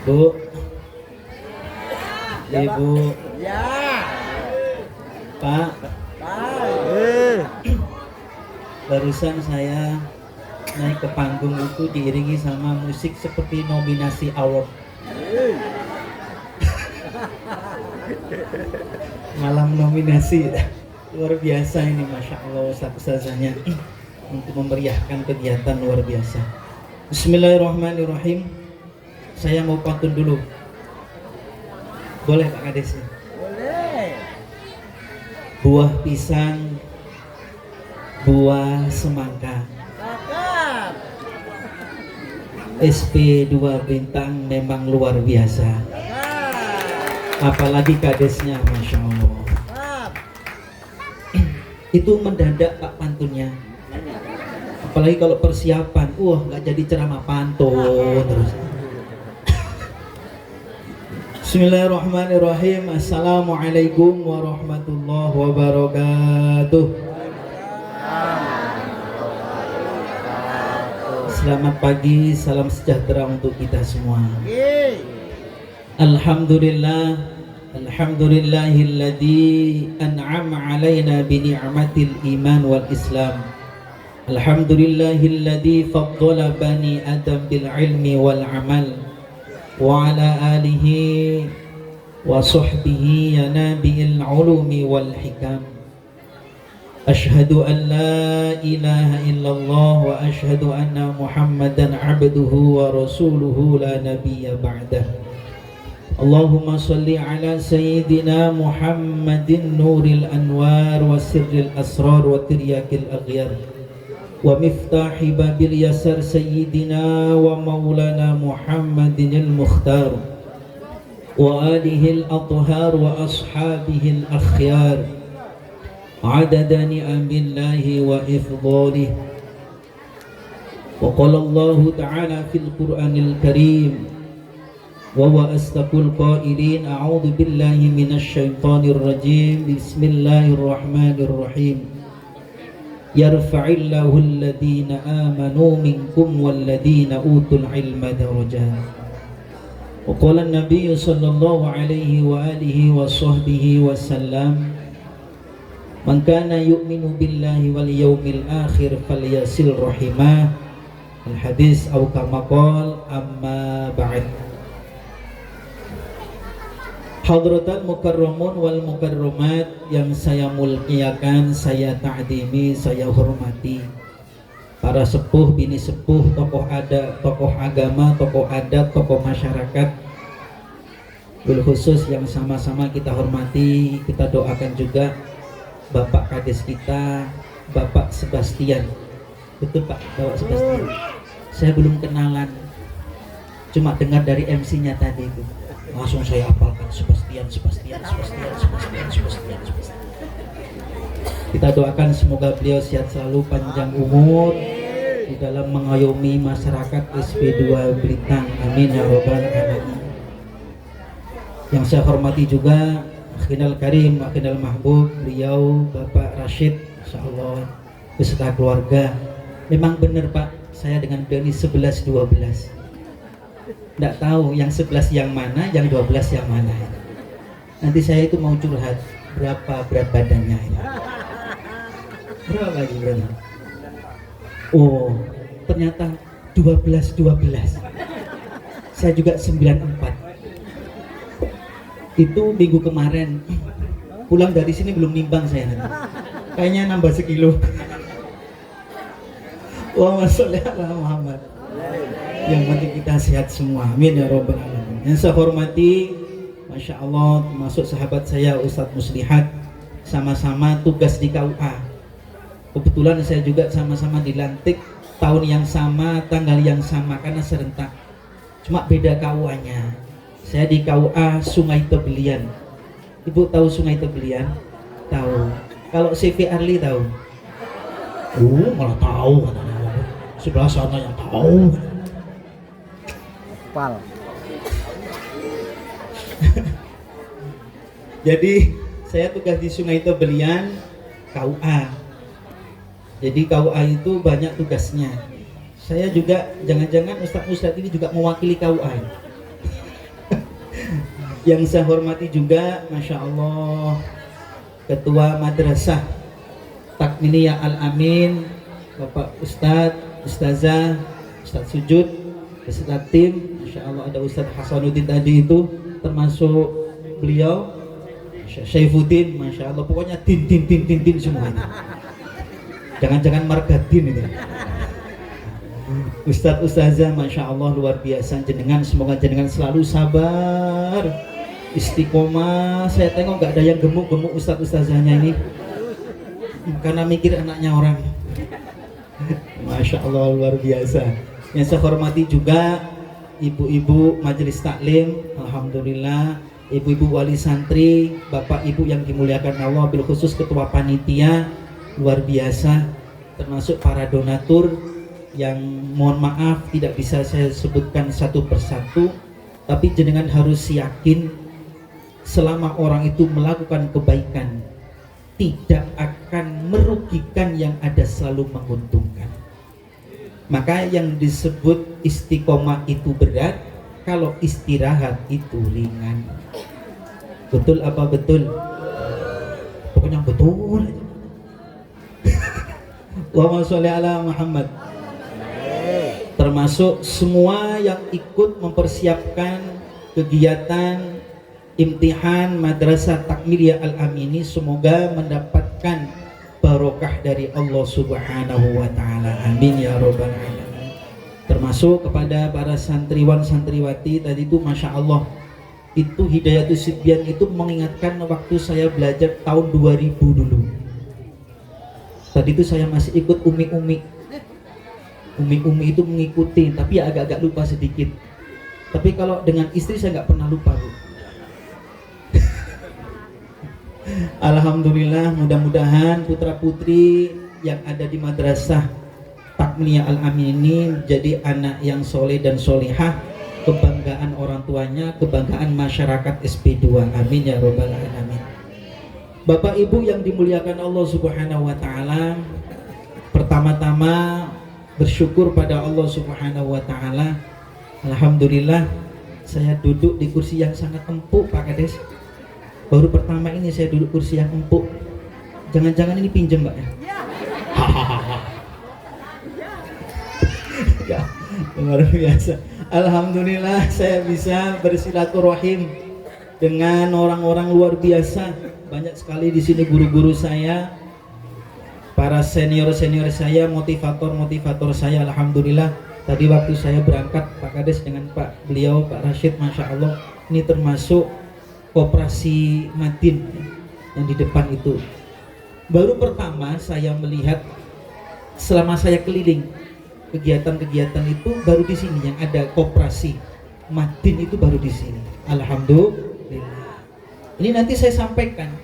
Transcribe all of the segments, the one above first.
Bu, Ibu, Ya. Pak, Pak. barusan saya naik ke panggung itu diiringi sama musik seperti nominasi award. Malam nominasi, luar biasa ini, Masya Allah Ustazahnya untuk memeriahkan kegiatan luar biasa. Bismillahirrahmanirrahim. Saya mau pantun dulu. Boleh Pak Kades? Boleh. Buah pisang, buah semangka, Cakep. SP 2 bintang memang luar biasa. Cakep. Apalagi kadesnya, Masya Allah. Cakep. Itu mendadak Pak pantunnya. Apalagi kalau persiapan, nggak jadi ceramah pantun terus. Bismillahirrahmanirrahim. Assalamualaikum warahmatullahi wabarakatuh. Selamat pagi, salam sejahtera untuk kita semua. Alhamdulillah, alhamdulillahilladzi an'ama alaina bi ni'matil iman wal islam. Alhamdulillahilladzi faddala bani adam bil ilmi wal amal. Wa ala alihi wa sahbihi ya nabi'il ulumi wal hikam. Ashhadu an la ilaha illallah wa ashhadu anna muhammadan abduhu wa rasuluhu la nabiyya ba'dah. Allahumma salli ala sayyidina muhammadin nuril anwar wa sirril asrar wa tiryakil aghyar wa miftahi babil yasar sayyidina wa maulana muhammadinil mukhtar wa alihil athhar wa ashabihil akhyar adada ni'amillahi wa ifdalih. Wa qala Allah ta'ala fil Qur'anil Karim wa huwa astaqul qailin a'udzu billahi minasy syaithanir rajim. Bismillahirrahmanirrahim. Yarfa'illahu alladhina amanu minkum walladhina utul ilma darajat. Wa qala an-nabiy sallallahu alaihi wa alihi wa sahbihi wa sallam, man kana yu'minu billahi wal yawmil akhir falyasil rahimah. Al-hadis atau kama qala, amma ba'd. Hadratan mukarramun wal mukarramat yang saya muliakan, saya ta'dimi, saya hormati. Para sepuh, bini sepuh, tokoh adat, tokoh agama, tokoh adat, tokoh masyarakat, bil khusus yang sama-sama kita hormati, kita doakan juga Bapak Kades kita, Bapak Sebastian. Betul Pak, Bapak Sebastian. Saya belum kenalan, cuma dengar dari MC-nya tadi itu. Langsung saya hafalkan Sebastian. Kita doakan semoga beliau sehat selalu, panjang umur di dalam mengayomi masyarakat SP2 Blitar. Amin ya robbal alamin. Yang saya hormati juga Akhinal Karim, Akhinal Mahbub, beliau Bapak Rashid, insyaallah beserta keluarga. Memang benar Pak, saya dengan beliau ini 11-12. Nggak tahu yang 11 yang mana, yang 12 yang mana. Nanti saya itu mau curhat berapa berat badannya ini. Berapa lagi beratnya? Oh, ternyata 12. Saya juga 94. Itu minggu kemarin pulang dari sini belum nimbang saya nanti. Kayaknya nambah sekilo. Allahumma sholli ala Muhammad. Yang penting kita sehat semua, amin ya robbal alamin. Yang saya hormati, Masya Allah, termasuk sahabat saya Ustadz Muslihat, sama-sama tugas di KUA. Kebetulan saya juga sama-sama dilantik tahun yang sama, tanggal yang sama, karena serentak, cuma beda KUA-nya. Saya di KUA Sungai Tebelian. Ibu tahu Sungai Tebelian? Tahu. Kalau CV Arli tahu? Malah tahu katanya. Sebelah sana yang tahu. Pal. Jadi saya tugas di Sungai Tebelian KUA. Jadi KUA itu banyak tugasnya. Saya juga jangan-jangan Ustadz ini juga mewakili KUA. Yang saya hormati juga, Masya Allah, Ketua Madrasah Takmiliyah Al-Amin, Bapak Ustadz, Ustazah, Ustadz Sujud, beserta tim. Masya Allah ada Ustadz Hasanuddin tadi itu, termasuk beliau, Syaifuddin, Masya Allah, pokoknya tin semua itu. Jangan-jangan margatin itu. Ustadz Ustazah, Masya Allah luar biasa jenengan, semoga jenengan selalu sabar, istiqomah. Saya tengok gak ada yang gemuk-gemuk Ustadz Ustazahnya ini, karena mikir anaknya orang. Masya Allah luar biasa. Yang saya hormati juga ibu-ibu majelis taklim, alhamdulillah, ibu-ibu wali santri, bapak ibu yang dimuliakan Allah, bil khusus ketua panitia luar biasa, termasuk para donatur yang mohon maaf tidak bisa saya sebutkan satu persatu, tapi jenengan harus yakin selama orang itu melakukan kebaikan tidak akan merugikan, yang ada selalu menguntungkan. Maka yang disebut istiqomah itu berat, kalau istirahat itu ringan. Betul apa betul? Pokoknya betul. Allahumma sholli ala Muhammad. Termasuk semua yang ikut mempersiapkan kegiatan imtihan Madrasah Takmiliyah Al-Amin ini, semoga mendapatkan barokah dari Allah Subhanahu wa taala. Amin ya rabbal alamin. Termasuk kepada para santriwan santriwati tadi itu, Masya Allah, itu Hidayatus Sibyan itu mengingatkan waktu saya belajar tahun 2000 dulu. Tadi itu saya masih ikut umi-umi itu mengikuti, tapi ya agak-agak lupa sedikit. Tapi kalau dengan istri saya nggak pernah lupa, Bu. Alhamdulillah, mudah-mudahan putra-putri yang ada di Madrasah Takmiliyah Al-Amin ini menjadi anak yang soleh dan solehah, kebanggaan orang tuanya, kebanggaan masyarakat SP2. Amin ya robbal alamin. Bapak Ibu yang dimuliakan Allah Subhanahu wa taala, pertama-tama bersyukur pada Allah Subhanahu wa taala. Alhamdulillah, saya duduk di kursi yang sangat empuk, Pak Kades. Baru pertama ini saya duduk kursi yang empuk. Jangan-jangan ini pinjem, Mbak ya? Ya, luar biasa. Alhamdulillah saya bisa bersilaturahim dengan orang-orang luar biasa. Banyak sekali di sini guru-guru saya, para senior-senior saya, motivator-motivator saya. Alhamdulillah, tadi waktu saya berangkat Pak Kades dengan Pak beliau, Pak Rashid, Masya Allah, ini termasuk Koperasi Madin yang di depan itu. Baru pertama saya melihat selama saya keliling kegiatan-kegiatan itu baru di sini yang ada Koperasi Madin itu baru di sini. Alhamdulillah. Ini nanti saya sampaikan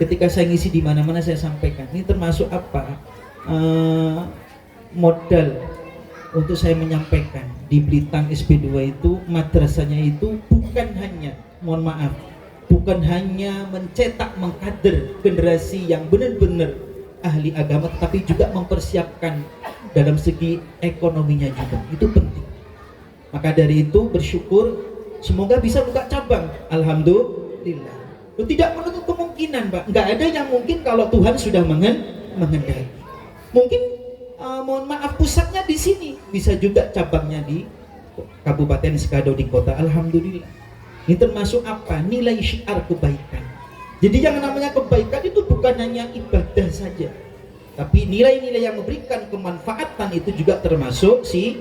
ketika saya ngisi di mana-mana, saya sampaikan. Ini termasuk apa? Modal untuk saya menyampaikan di Blitang SP2 itu, madrasahnya itu bukan hanya, mohon maaf, bukan hanya mencetak, mengkader generasi yang benar-benar ahli agama, tapi juga mempersiapkan dalam segi ekonominya juga. Itu penting. Maka dari itu bersyukur, semoga bisa buka cabang. Alhamdulillah. Itu tidak menutup kemungkinan, Pak. Nggak ada yang mungkin kalau Tuhan sudah menghendaki. Mungkin mohon maaf, pusatnya di sini, bisa juga cabangnya di Kabupaten Sekado di kota. Alhamdulillah. Ini termasuk apa? Nilai syiar kebaikan. Jadi yang namanya kebaikan itu bukan hanya ibadah saja, tapi nilai-nilai yang memberikan kemanfaatan itu juga termasuk syiar.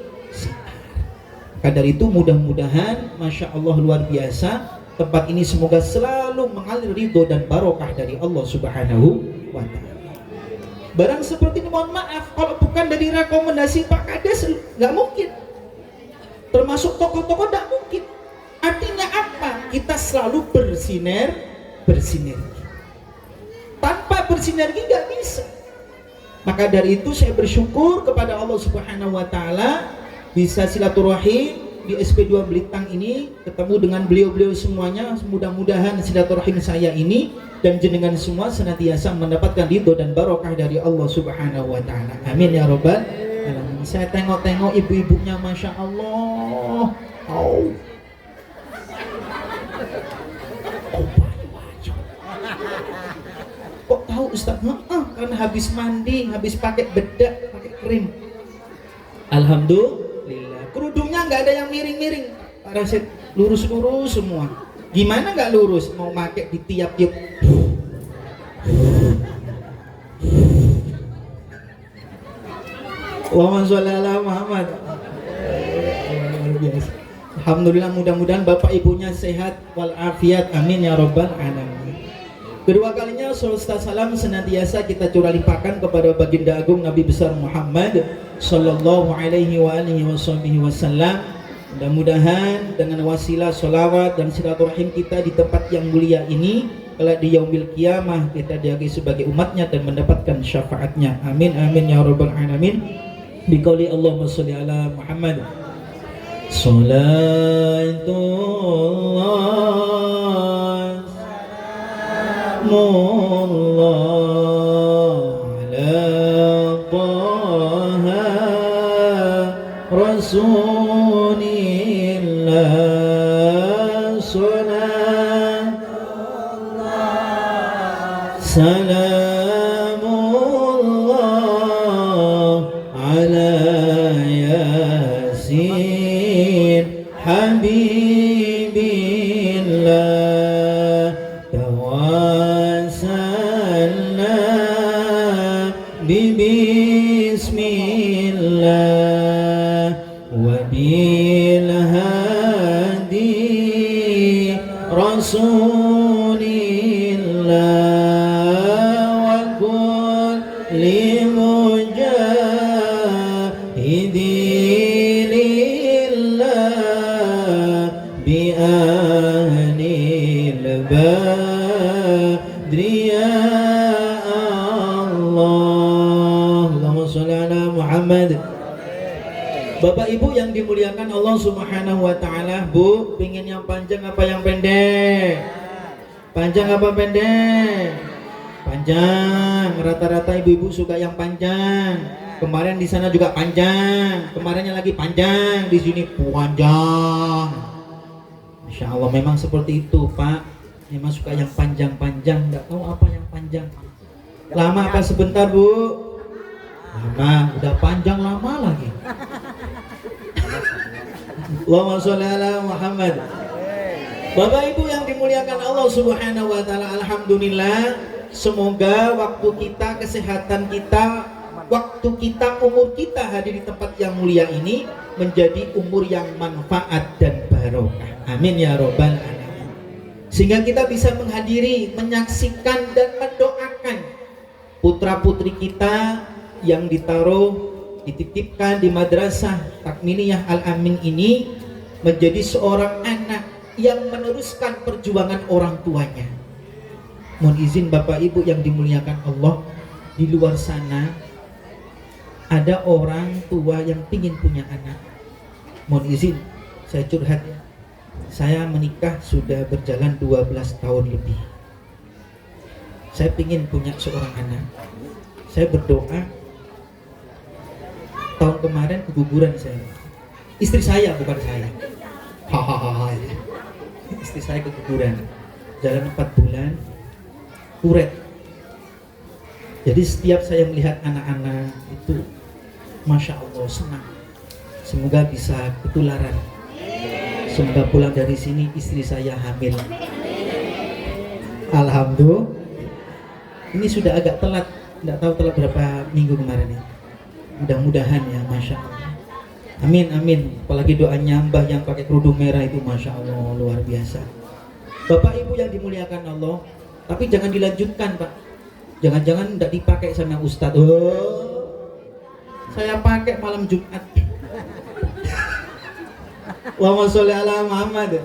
Maka dari itu mudah-mudahan, Masya Allah luar biasa, tempat ini semoga selalu mengalir ridho dan barokah dari Allah Subhanahu wa ta'ala. Barang seperti ini, mohon maaf, kalau bukan dari rekomendasi Pak Kades nggak mungkin. Termasuk tokoh-tokoh nggak mungkin. Artinya apa? kita selalu bersinergi. Tanpa bersinergi nggak bisa. Maka dari itu saya bersyukur kepada Allah Subhanahu wa taala bisa silaturahim di SP2 Belitang ini, ketemu dengan beliau-beliau semuanya. Mudah-mudahan silaturahim saya ini dan jenengan semua senantiasa mendapatkan ridho dan barokah dari Allah Subhanahu wa taala. Amin ya robbal alamin. Saya tengok-tengok ibu-ibunya, masya Allah. Kok tahu Ustaz? Karena habis mandi, habis pakai bedak, pakai krim. Alhamdulillah. Kerudungnya nggak ada yang miring-miring. Pak Rasid lurus-lurus semua. Gimana nggak lurus? Mau pakai di tiap-tiap. Allahumma sholli ala Muhammad. Luar biasa. Alhamdulillah, mudah-mudahan bapak ibunya sehat walafiat. Amin ya robbal alamin. Kedua kalinya salawat salam senantiasa kita curah limpahkan kepada baginda agung Nabi besar Muhammad sallallahu alaihi wa alihi wasallam. Mudah-mudahan dengan wasilah salawat dan silaturahim kita di tempat yang mulia ini, kelak di yaumil qiyamah kita diakui sebagai umatnya dan mendapatkan syafaatnya. Amin amin ya rabbal alamin. Biqauli Allahumma sholli ala Muhammad. Salatullah Mullah ala Taha Rasulillah Salatullah Salamullah ala Yasin Habibillah Tawassalna Bismillah wa bil hadi Rasulillah wa kulli mujahidin lillah bi ahlil badri ya Allah. Allahumma sholli ala Muhammad. Bapak Ibu yang dimuliakan Allah Subhanahu wa taala, Bu, pingin yang panjang apa yang pendek? Panjang apa pendek? Panjang. Rata-rata ibu-ibu suka yang panjang. Kemarin di sana juga panjang, kemarinnya lagi panjang, di sini panjang. Masya Allah, memang seperti itu, Pak. Memang suka yang panjang-panjang, nggak tahu apa yang panjang. Lama apa sebentar, Bu? Lama, udah panjang lama lagi. Allahumma sholli ala Muhammad. Bapak Ibu yang dimuliakan Allah Subhanahu wa taala, alhamdulillah, semoga waktu kita, kesehatan kita, waktu kita, umur kita hadir di tempat yang mulia ini menjadi umur yang manfaat dan barokah. Amin ya robbal alamin. Sehingga kita bisa menghadiri, menyaksikan dan mendoakan putra-putri kita yang ditaruh, dititipkan di madrasah Takminiyah Al-Amin ini menjadi seorang anak yang meneruskan perjuangan orang tuanya. Mohon izin Bapak Ibu yang dimuliakan Allah, di luar sana ada orang tua yang ingin punya anak. Mohon izin saya curhat ya. Saya menikah sudah berjalan 12 tahun lebih. Saya ingin punya seorang anak. Saya berdoa. Tahun kemarin keguguran saya. Istri saya, bukan saya. Hahaha. Istri saya keguguran. Jalan 4 bulan, kuret. Jadi setiap saya melihat anak-anak itu, Masya Allah, senang. Semoga bisa ketularan. Semoga pulang dari sini istri saya hamil. Alhamdulillah. Ini sudah agak telat, tidak tahu telat berapa minggu kemarin ya. Mudah-mudahan ya, Masya Allah. Amin, amin. Apalagi doanya Mbah yang pakai kerudung merah itu, Masya Allah, luar biasa. Bapak Ibu yang dimuliakan Allah, tapi jangan dilanjutkan, Pak. Jangan-jangan tidak dipakai sama Ustadz. Oh, saya pakai malam Jumat. Allahumma sholli ala Muhammad.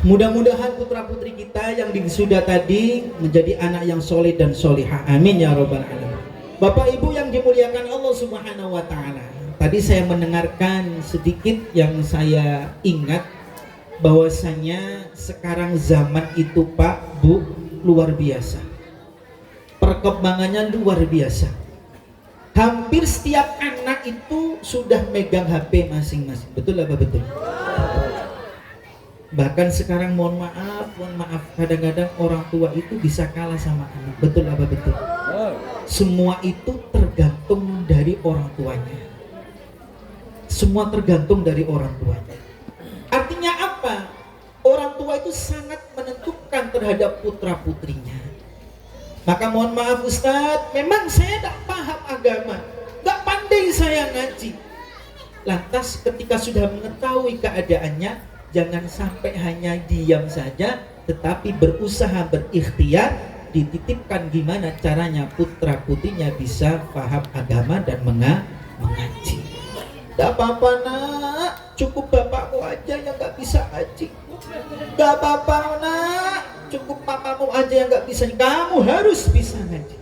Mudah-mudahan putra-putri kita yang wisuda tadi menjadi anak yang soleh dan solihah. Amin ya robbal alamin. Bapak Ibu yang dimuliakan Allah Subhanahu wa taala. Tadi saya mendengarkan sedikit yang saya ingat, bahwasanya sekarang zaman itu Pak, Bu, luar biasa. Perkembangannya luar biasa. Hampir setiap anak itu sudah megang HP masing-masing. Betul apa betul? Bahkan sekarang mohon maaf, kadang-kadang orang tua itu bisa kalah sama anak. Betul apa betul? Semua itu tergantung dari orang tuanya. Semua tergantung dari orang tuanya. Artinya apa? Orang tua itu sangat menentukan terhadap putra-putrinya. Maka mohon maaf Ustadz, memang saya tidak paham agama, tidak pandai saya ngaji. Lantas ketika sudah mengetahui keadaannya, jangan sampai hanya diam saja, tetapi berusaha berikhtiar, dititipkan gimana caranya putra-putrinya bisa paham agama dan mengaji. Gak apa-apa nak, cukup bapakmu aja yang gak bisa ngaji. Gak apa-apa nak, cukup mamamu aja yang gak bisa. Kamu harus bisa ngaji.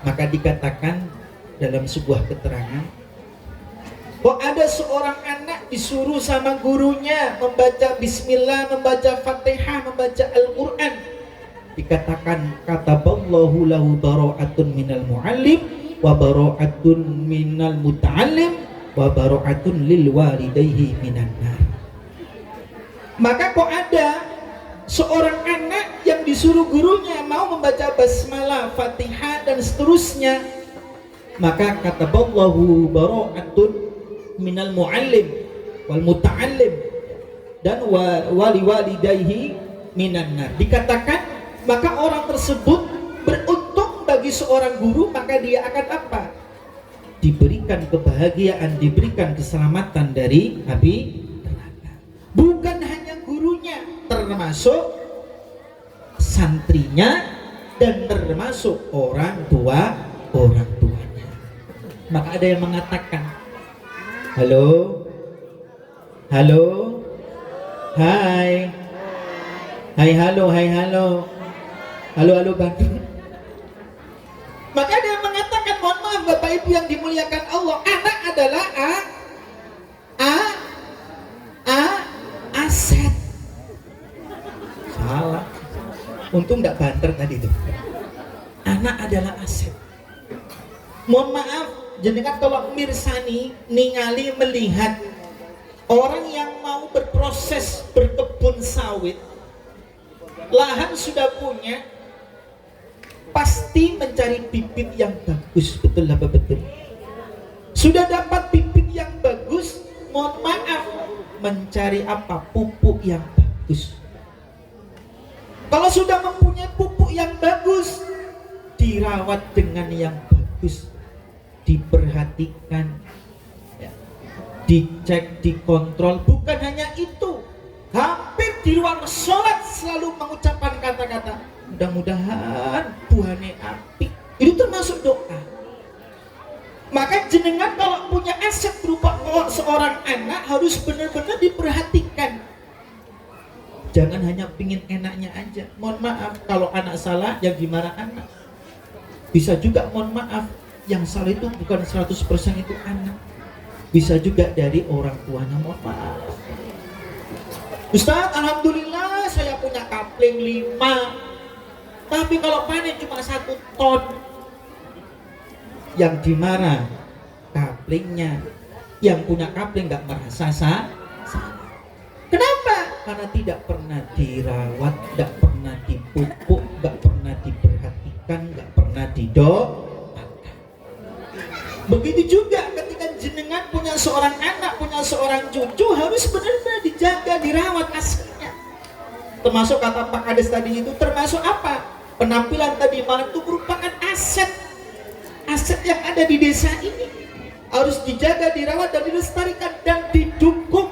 Maka dikatakan dalam sebuah keterangan, kok ada seorang anak disuruh sama gurunya membaca bismillah, membaca fatihah, membaca Al-Quran. Dikatakan kataballahu lahu bara'atun minal mu'allim wa bara'atun minal muta'allim wa bara'atun lil walidayhi minan nar. Maka kok ada seorang anak yang disuruh gurunya mau membaca basmalah, fatihah dan seterusnya, maka kataballahu bara'atun minal mu'allim wal muta'allim dan wali walidayhi minan nar. Dikatakan maka orang tersebut beruntung bagi seorang guru, maka dia akan apa? Diberikan kebahagiaan, diberikan keselamatan dari api neraka. Bukan hanya gurunya, termasuk santrinya dan termasuk orang tuanya. Maka ada yang mengatakan, halo, hai, halo, halo Bandung. Maka ada yang mengatakan, mohon maaf Bapak Ibu yang dimuliakan Allah, anak adalah aset. Salah. Untung gak banter tadi itu. Anak adalah aset. Mohon maaf, jenengan kalau mirsani ningali melihat orang yang mau berproses berkebun sawit, lahan sudah punya, pasti mencari bibit yang bagus. Betul apa betul? Sudah dapat bibit yang bagus, mohon maaf, mencari apa? Pupuk yang bagus. Kalau sudah mempunyai pupuk yang bagus, dirawat dengan yang bagus, diperhatikan, ya, dicek, dikontrol. Bukan hanya itu, hampir di ruang sholat selalu mengucapkan kata-kata mudah-mudahan Tuhannya apik. Itu termasuk doa. Maka jenengan kalau punya aset berupa seorang anak harus benar-benar diperhatikan. Jangan hanya pingin enaknya aja. Mohon maaf kalau anak salah yang gimana anak. Bisa juga mohon maaf yang salah itu bukan 100% itu anak. Bisa juga dari orang tuanya. Mohon maaf. Ustaz, alhamdulillah saya punya kapling 5. Tapi kalau panen cuma 1 ton. Yang dimana kaplingnya, yang punya kapling gak merasa salah. Kenapa? Karena tidak pernah dirawat, gak pernah dipupuk, gak pernah diperhatikan, gak pernah didoakan. Begitu juga ketika jenengan punya seorang anak, punya seorang cucu, harus benar-benar dijaga, dirawat aslinya. Termasuk kata Pak Kades tadi itu, termasuk apa? Penampilan tadi malam itu merupakan aset yang ada di desa ini, harus dijaga, dirawat dan dilestarikan dan didukung.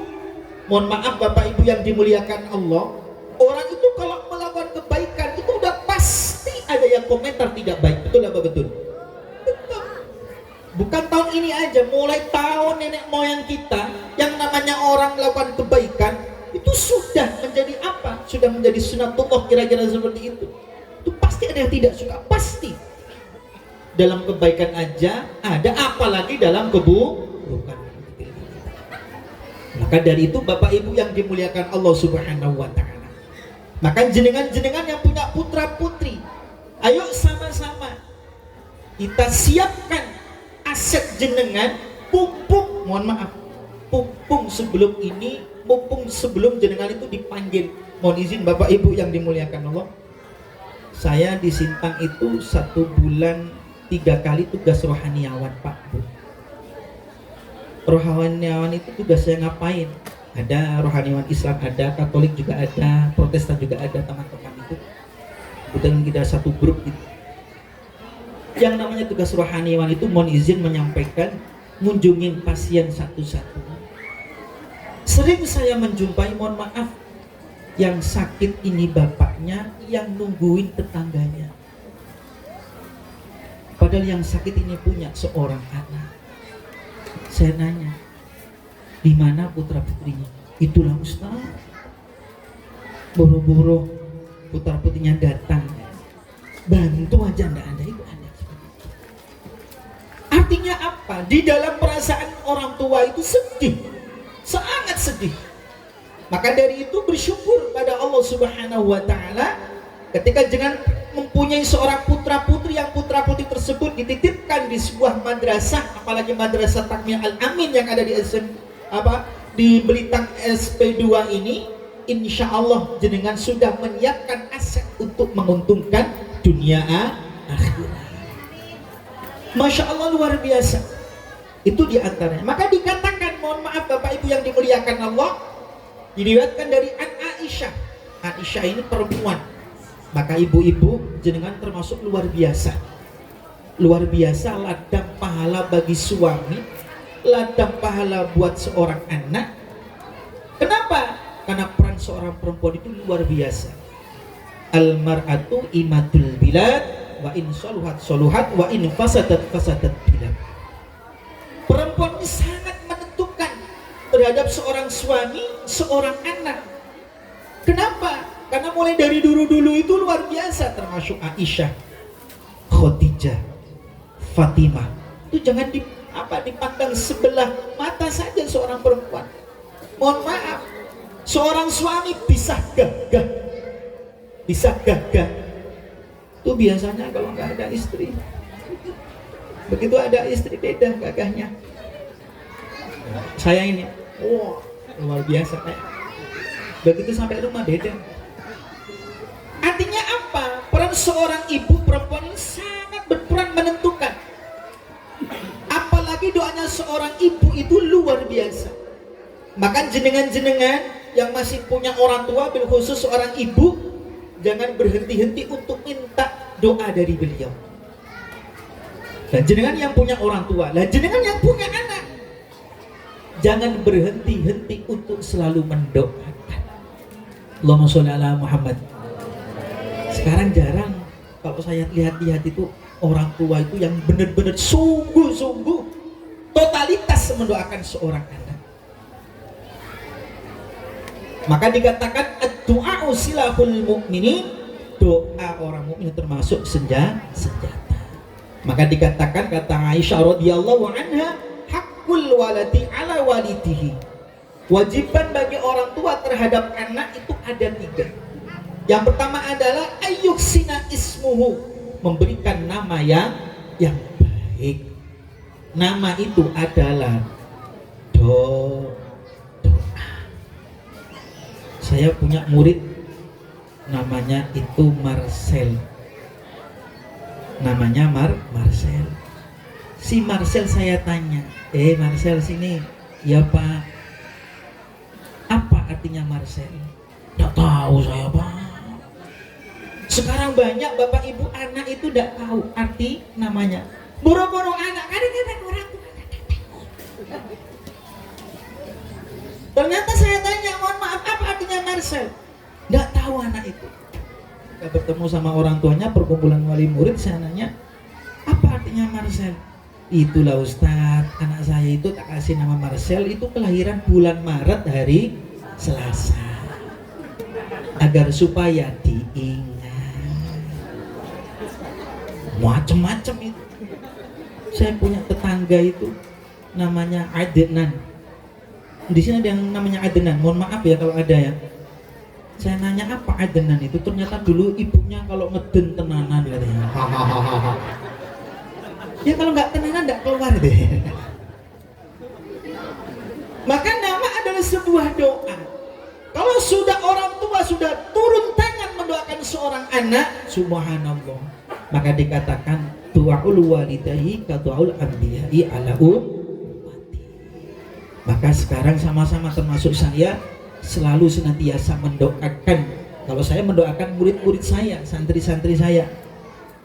Mohon maaf Bapak Ibu yang dimuliakan Allah, orang itu kalau melakukan kebaikan itu udah pasti ada yang komentar tidak baik. Betul apa betul? Betul. Bukan tahun ini aja, mulai tahun nenek moyang kita yang namanya orang melakukan kebaikan itu itu sudah menjadi apa? Sudah menjadi sunatullah, kira-kira seperti itu. Itu pasti ada yang tidak suka, pasti. Dalam kebaikan aja ada, apalagi dalam keburukan. Maka dari itu Bapak Ibu yang dimuliakan Allah Subhanahu wa taala, maka jenengan-jenengan yang punya putra putri, ayo sama-sama kita siapkan aset jenengan, mumpung sebelum ini, mumpung sebelum jenengan itu dipanggil. Mohon izin Bapak Ibu yang dimuliakan Allah, saya di Sintang itu 1 bulan 3 kali tugas rohaniawan Pak Bu. Rohaniawan itu tugasnya ngapain? Ada rohaniawan Islam, ada Katolik juga ada, Protestan juga ada, teman-teman itu. Kebetulan kita satu grup gitu. Yang namanya tugas rohaniawan itu, mohon izin menyampaikan, ngunjungin pasien satu-satu. Sering saya menjumpai, mohon maaf, yang sakit ini bapaknya, yang nungguin tetangganya. Padahal yang sakit ini punya seorang anak. Saya nanya, di mana putra putrinya? Itulah Ustaz. Boro-boro putra putrinya datang, bantu aja, ndak ada itu ada. Artinya apa? Di dalam perasaan orang tua itu sedih, sangat sedih. Maka dari itu bersyukur pada Allah Subhanahu wa taala ketika jangan mempunyai seorang putra putri, yang putra putri tersebut dititipkan di sebuah madrasah, apalagi madrasah Takmiyah Al-Amin yang ada di Belitang SP2 ini, insya Allah jenengan sudah menyiapkan aset untuk menguntungkan dunia akhirat. Masya Allah, luar biasa. Itu diantaranya. Maka dikatakan, mohon maaf Bapak Ibu yang dimuliakan Allah, diriwayatkan dari Aisyah. Aisyah ini perempuan. Maka ibu-ibu jenengan termasuk luar biasa. Luar biasa ladang pahala bagi suami, ladang pahala buat seorang anak. Kenapa? Karena peran seorang perempuan itu luar biasa. Al-mar'atu imatul bilad, wa in soluhat soluhat, wa in fasadat fasadat bilad. Perempuan ini sangat menentukan terhadap seorang suami, seorang anak. Kenapa? Karena mulai dari dulu-dulu itu luar biasa, termasuk Aisyah, Khadijah, Fatimah. Itu jangan dipandang sebelah mata saja seorang perempuan. Mohon maaf, seorang suami bisa gagah. Itu biasanya kalau nggak ada istri. Begitu ada istri beda gagahnya. Saya ini, luar biasa. Begitu sampai rumah beda. Artinya apa? Peran seorang ibu perempuan ini sangat berperan menentukan. Apalagi doanya seorang ibu itu luar biasa. Maka jenengan-jenengan yang masih punya orang tua, bil khusus seorang ibu, jangan berhenti-henti untuk minta doa dari beliau. Dan jenengan yang punya orang tua, lah jenengan yang punya anak, jangan berhenti-henti untuk selalu mendoakan. Allahumma sholli ala Muhammad. Sekarang jarang kalau saya lihat-lihat itu orang tua itu yang benar-benar sungguh-sungguh totalitas mendoakan seorang anak. Maka dikatakan ad-du'a silahul mu'minin, doa orang mukmin termasuk senjata. Maka dikatakan, kata Aisyah radhiyallahu anha, haqqul waladi ala walidihi. Kewajiban bagi orang tua terhadap anak itu ada 3. Yang pertama adalah ayyuhsina ismuhu, memberikan nama yang baik. Nama itu adalah doa. Saya punya murid namanya itu Marcel. Namanya Marcel. Si Marcel saya tanya, Marcel sini. Ya Pak. Apa artinya Marcel? Tidak tahu saya Pak. Sekarang banyak bapak ibu anak itu tidak tahu arti namanya. Boro-boro anak kadang-kadang orang tua. Ternyata saya tanya, mohon maaf, apa artinya Marcel? Tidak tahu anak itu. Kita bertemu sama orang tuanya, perkumpulan wali murid, saya nanya, apa artinya Marcel? Itulah Ustadz, anak saya itu tak kasih nama Marcel, itu kelahiran bulan Maret hari Selasa. agar supaya diingat. Macam-macam itu. Saya punya tetangga itu namanya Adnan. Di sini ada yang namanya Adnan. Mohon maaf ya kalau ada ya. Saya nanya apa Adnan itu, ternyata dulu ibunya kalau ngeden tenanan katanya. Hahaha. Ya kalau nggak tenanan nggak keluar deh. Maka nama adalah sebuah doa. Kalau sudah orang tua sudah turun tangan mendoakan seorang anak, subhanallah, maka dikatakan du'aul walidahi ka du'aul anbiya'i ala ummati. Maka sekarang sama-sama termasuk saya selalu senantiasa mendoakan. Kalau saya mendoakan murid-murid saya, santri-santri saya.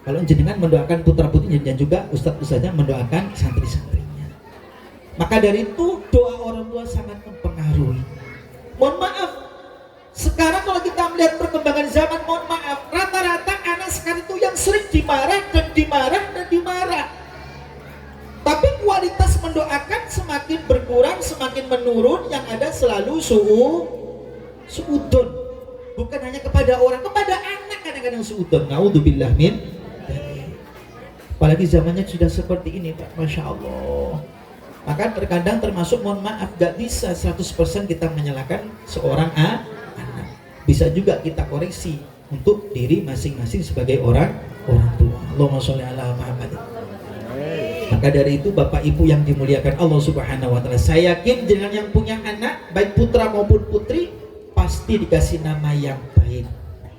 Kalau jenengan mendoakan putra-putri dan juga ustadz-ustadznya mendoakan santri-santrinya. Maka dari itu doa orang tua sangat mempengaruhi. Mohon maaf, sekarang kalau kita melihat perkembangan zaman, mohon maaf, rata-rata anak sekarang itu yang sering dimarah dan dimarah dan dimarah. Tapi kualitas mendoakan semakin berkurang, semakin menurun, yang ada selalu suudon. Bukan hanya kepada orang, kepada anak kadang-kadang suudon. Naudzubillah min. Apalagi zamannya sudah seperti ini, Pak. Masya Allah. Maka terkadang termasuk, mohon maaf, gak bisa 100% kita menyalahkan seorang anak. Bisa juga kita koreksi untuk diri masing-masing sebagai orang tua. Allahumma sholli ala Muhammad. Maka dari itu Bapak Ibu yang dimuliakan Allah Subhanahu wa taala, saya yakin dengan yang punya anak baik putra maupun putri pasti dikasih nama yang baik.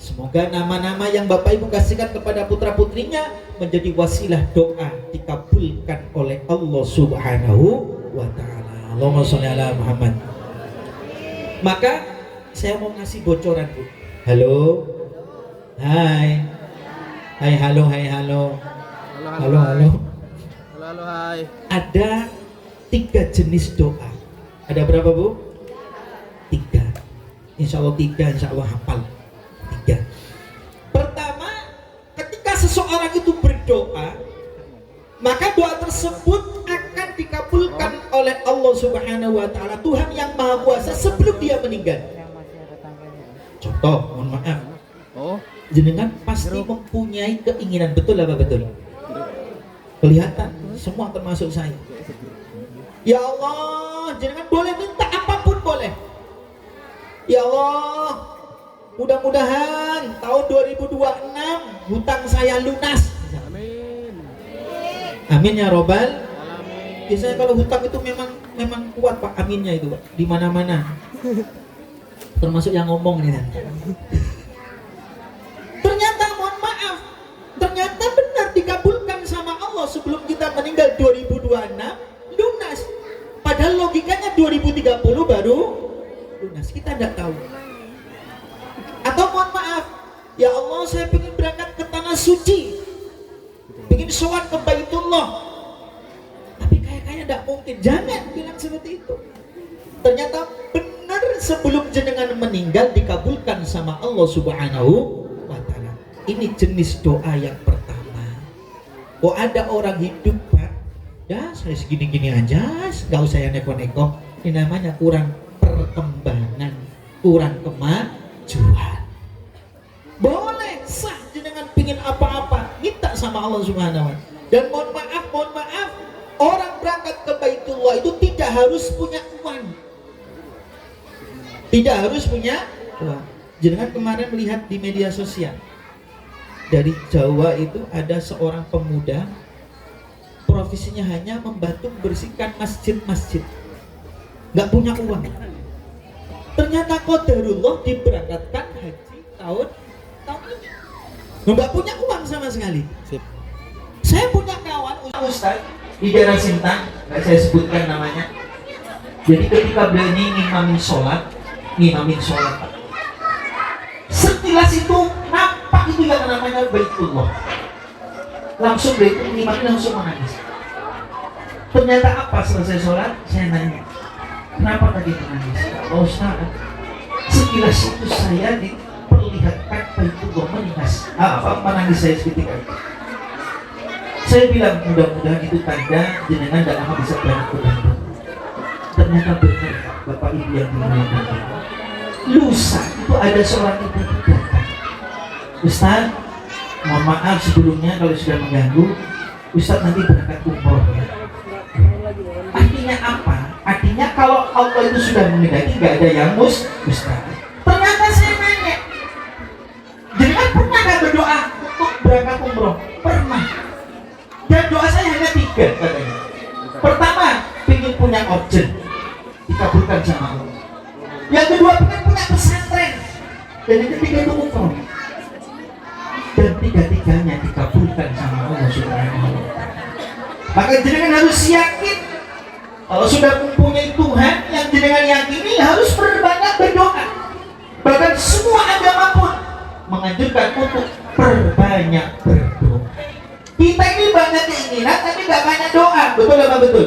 Semoga nama-nama yang Bapak Ibu kasihkan kepada putra-putrinya menjadi wasilah doa dikabulkan oleh Allah Subhanahu wa taala. Allahumma sholli ala Muhammad. Maka saya mau ngasih bocoran, Bu. Halo. Hai. Hai halo, hai halo. Halo halo. Halo, hai. Ada 3 jenis doa. Ada berapa, Bu? 3. Insya Allah 3, insya Allah hafal 3. Pertama, ketika seseorang itu berdoa, maka doa tersebut akan dikabulkan oleh Allah Subhanahu wa taala, Tuhan yang Maha Kuasa, sebelum dia meninggal. Contoh, mohon maaf. Jenengan pasti mempunyai keinginan, betul apa betul? Kelihatan, semua termasuk saya. Ya Allah, jenengan boleh minta apapun boleh. Ya Allah, mudah-mudahan tahun 2026 hutang saya lunas. Amin. Amin ya robbal. Amin. Biasanya kalau hutang itu memang kuat, Pak, aminnya itu, Pak, di mana-mana. Termasuk yang ngomong nih nanti. Ternyata mohon maaf, ternyata benar dikabulkan sama Allah sebelum kita meninggal 2026 lunas. Padahal logikanya 2030 baru lunas. Kita tidak tahu. Atau mohon maaf, ya Allah saya ingin berangkat ke tanah suci, ingin sowan ke Baitullah, tapi kayaknya tidak mungkin. Jangan bilang seperti itu. Ternyata benar sebelum jenengan meninggal dikabulkan sama Allah Subhanahu wa taala. Ini jenis doa yang pertama. Oh, ada orang hidup, Pak, ya saya segini-gini aja, gak usah yang neko-neko. Ini namanya kurang perkembangan, kurang kemajuan. Boleh sah jenengan pingin apa-apa, minta sama Allah Subhanahu wa taala. Dan mohon maaf, orang berangkat ke Baitullah itu tidak harus punya uang. Tidak harus punya uang. Jenengan kemarin melihat di media sosial, dari Jawa itu ada seorang pemuda, profesinya hanya membantu membersihkan masjid-masjid, nggak punya uang. Ternyata qadarullah diberangkatkan haji tahun ini, nggak punya uang sama sekali. Sip. Saya punya kawan Ustaz di daerah Sintang, nggak saya sebutkan namanya. Jadi ketika beliau ini ngimamin sholat, Pak, sekilas itu nampak itu yang namanya Baitullah. Langsung beliau itu ngimamin, langsung menangis. Ternyata apa selesai sholat, saya nanya, kenapa tadi menangis? Oh Ustaz, sekilas itu saya diperlihatkan Baitullah menangis saya seketika itu. Saya bilang mudah-mudahan itu tanda jenengan dan lama bisa berangkat ke Bandung. Ternyata benar, Bapak Ibu yang dimuliakan Allah. lusa itu ada seorang ibu datang. Ustaz, mohon maaf sebelumnya kalau sudah mengganggu. Ustaz nanti berangkat umroh ya. Artinya apa? Artinya kalau Allah itu sudah menghendaki nggak ada yang mustahil. Ternyata saya nanya, jangan pernah nggak berdoa untuk berangkat umroh? Pernah. Dan doa saya hanya 3 katanya. Pertama, ingin punya organ, dikabulkan sama Allah. Yang kedua, ingin punya pesantren. Dan yang ketiga itu umroh. Dan 3-tiganya dikabulkan sama Allah Subhanahu wa Ta'ala. Maka jenengan harus yakin kalau sudah mempunyai Tuhan yang jenengan yakini, harus berbanyak berdoa. Bahkan semua agama pun menganjurkan untuk berbanyak berdoa. Kita ini banyak keinginan tapi gak banyak doa. Betul apa betul?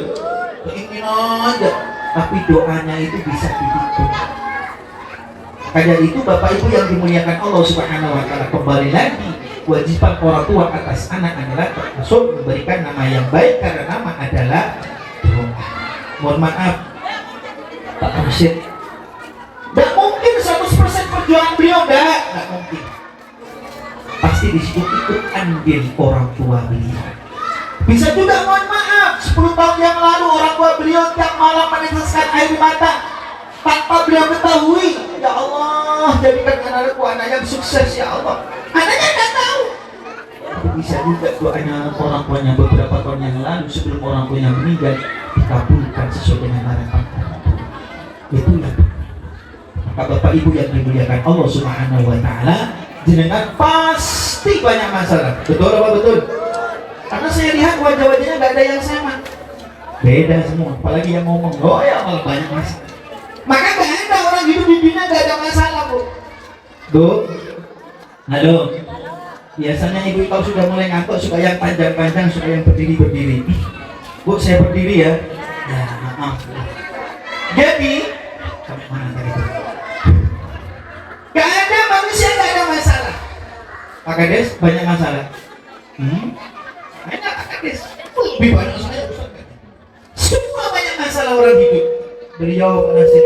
Keinginan aja, tapi doanya itu bisa dihitung. Karena itu Bapak Ibu yang dimuliakan Allah Subhanahu wa Ta'ala, kembali lagi kewajiban orang tua atas anak adalah termasuk memberikan nama yang baik, karena nama adalah doa. Mohon maaf Pak Rashid, tidak mungkin 100% perjuangan beliau, tidak mungkin. Pasti di situ ikut andil orang tua beliau. Bisa juga mohon maaf 10 tahun yang lalu orang tua beliau tiap malam meneteskan air mata tanpa beliau ketahui. Ya Allah, jadikan anakku anak yang sukses ya Allah. Anaknya nggak tahu. Tapi bisa juga doanya orang tuanya beberapa tahun yang lalu sebelum orang tuanya meninggal dikabulkan sesuai dengan harapan. Itulah. Maka Bapak Ibu yang dimuliakan Allah Subhanahu wa Ta'ala, jenengan pasti banyak masalah. Betul apa betul? Karena saya lihat wajah-wajahnya nggak ada yang sama. Beda semua. Apalagi yang ngomong, oh ya malah banyak masalah. Maka nggak ada orang hidup di dunia nggak ada masalah, Bu. Bu, halo. Biasanya ibu kalau sudah mulai ngantuk suka yang panjang-panjang, suka yang berdiri-berdiri. Bu, saya berdiri ya. Ya, maaf. Jadi, sampai mana tadi? Gak ada manusia gak ada masalah. Pak Kades banyak masalah. Banyak Pak Kades. Lebih banyak saya. Semua banyak masalah orang hidup. Beliau nasib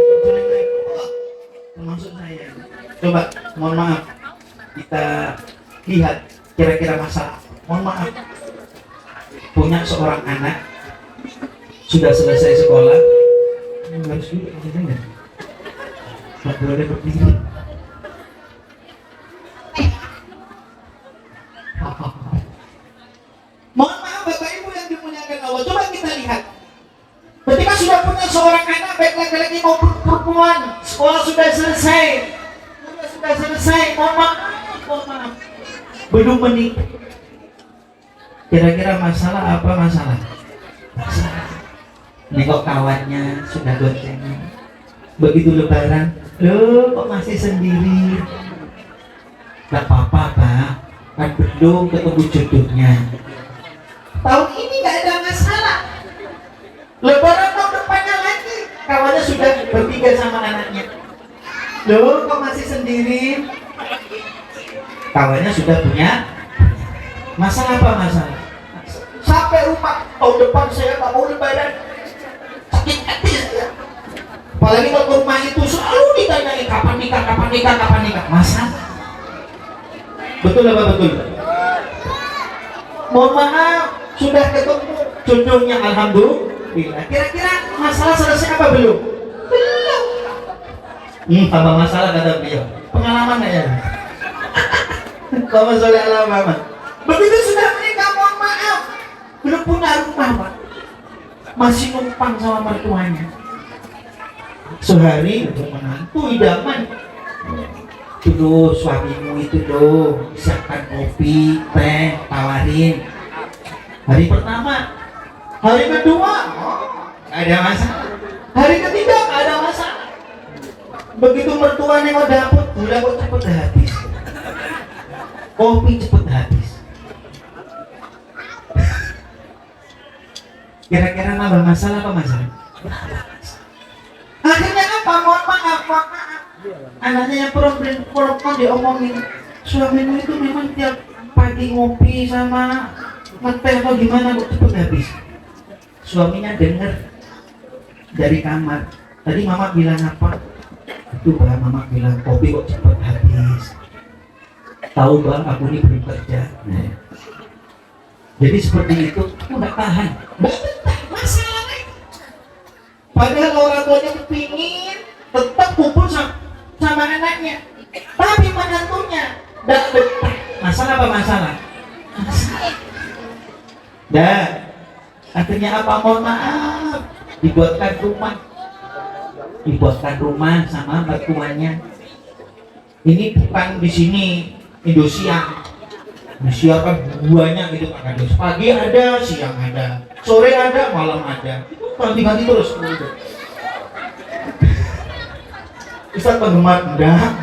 termasuk saya. Coba, mohon maaf, kita lihat kira-kira masalah. Mohon maaf, punya seorang anak sudah selesai sekolah, harus duduk, nggak boleh berdiri. Mohon maaf Bapak Ibu yang dimuliakan Allah, coba kita lihat. Ketika sudah punya seorang anak, baik laki-laki maupun perempuan, sekolah sudah selesai, mohon maaf, belum menikah. Kira-kira masalah apa masalah? Nengok kawannya sudah goncengan. Begitu lebaran, loh kok masih sendiri? Gak apa-apa Pak, kan belum ketemu jodohnya. Tahun ini gak ada masalah. Lebaran tahun depannya lagi, kawannya sudah bertiga sama anaknya. Loh kok masih sendiri? Kawannya sudah punya. Masalah apa masalah? Sampai rumah tahun depan saya tak mau lebaran, sakit hati saya. Apalagi kalau ke rumah itu selalu ditanyain kapan nikah. Masalah. Betul apa betul? Mohon maaf, sudah ketemu jodohnya alhamdulillah. Kira-kira masalah selesai apa belum? Belum. Tambah masalah kata beliau. Pengalaman nggak ya? Kalau soleh alamat. Begitu sudah menikah, mohon maaf, belum punya rumah Pak, masih numpang sama mertuanya. Sehari untuk menantu idaman. Dulu suamimu itu loh, siapkan kopi, teh, tawarin. Hari pertama, hari kedua, gak ada masalah. Hari ketiga gak ada masalah. Begitu mertua nengok dapur, gula kok cepet habis, kopi cepet habis. Kira-kira nambah masalah apa masalah? Akhirnya apa? Mohon maaf. Anaknya yang perempuan diomongin, suamimu itu memang tiap pagi ngopi sama ngeteh atau gimana kok cepet habis. Suaminya dengar dari kamar, tadi mama bilang apa? Itu bang, mama bilang kopi kok cepat habis. Tahu bang, aku ini belum kerja. Nah. Jadi seperti itu, aku nggak tahan. Masalahnya. Padahal orang tuanya kepingin tetap kumpul sama anaknya, tapi menantunya nggak betah. Masalah apa masalah? Masalah. Dan akhirnya apa? Mohon maaf, dibuatkan rumah sama mertuanya. Ini bukan di sini Indosiar. Indosiar kan banyak gitu kan, ada pagi ada, siang ada, sore ada, malam ada. Itu ganti-ganti terus. Ustaz penggemar enggak,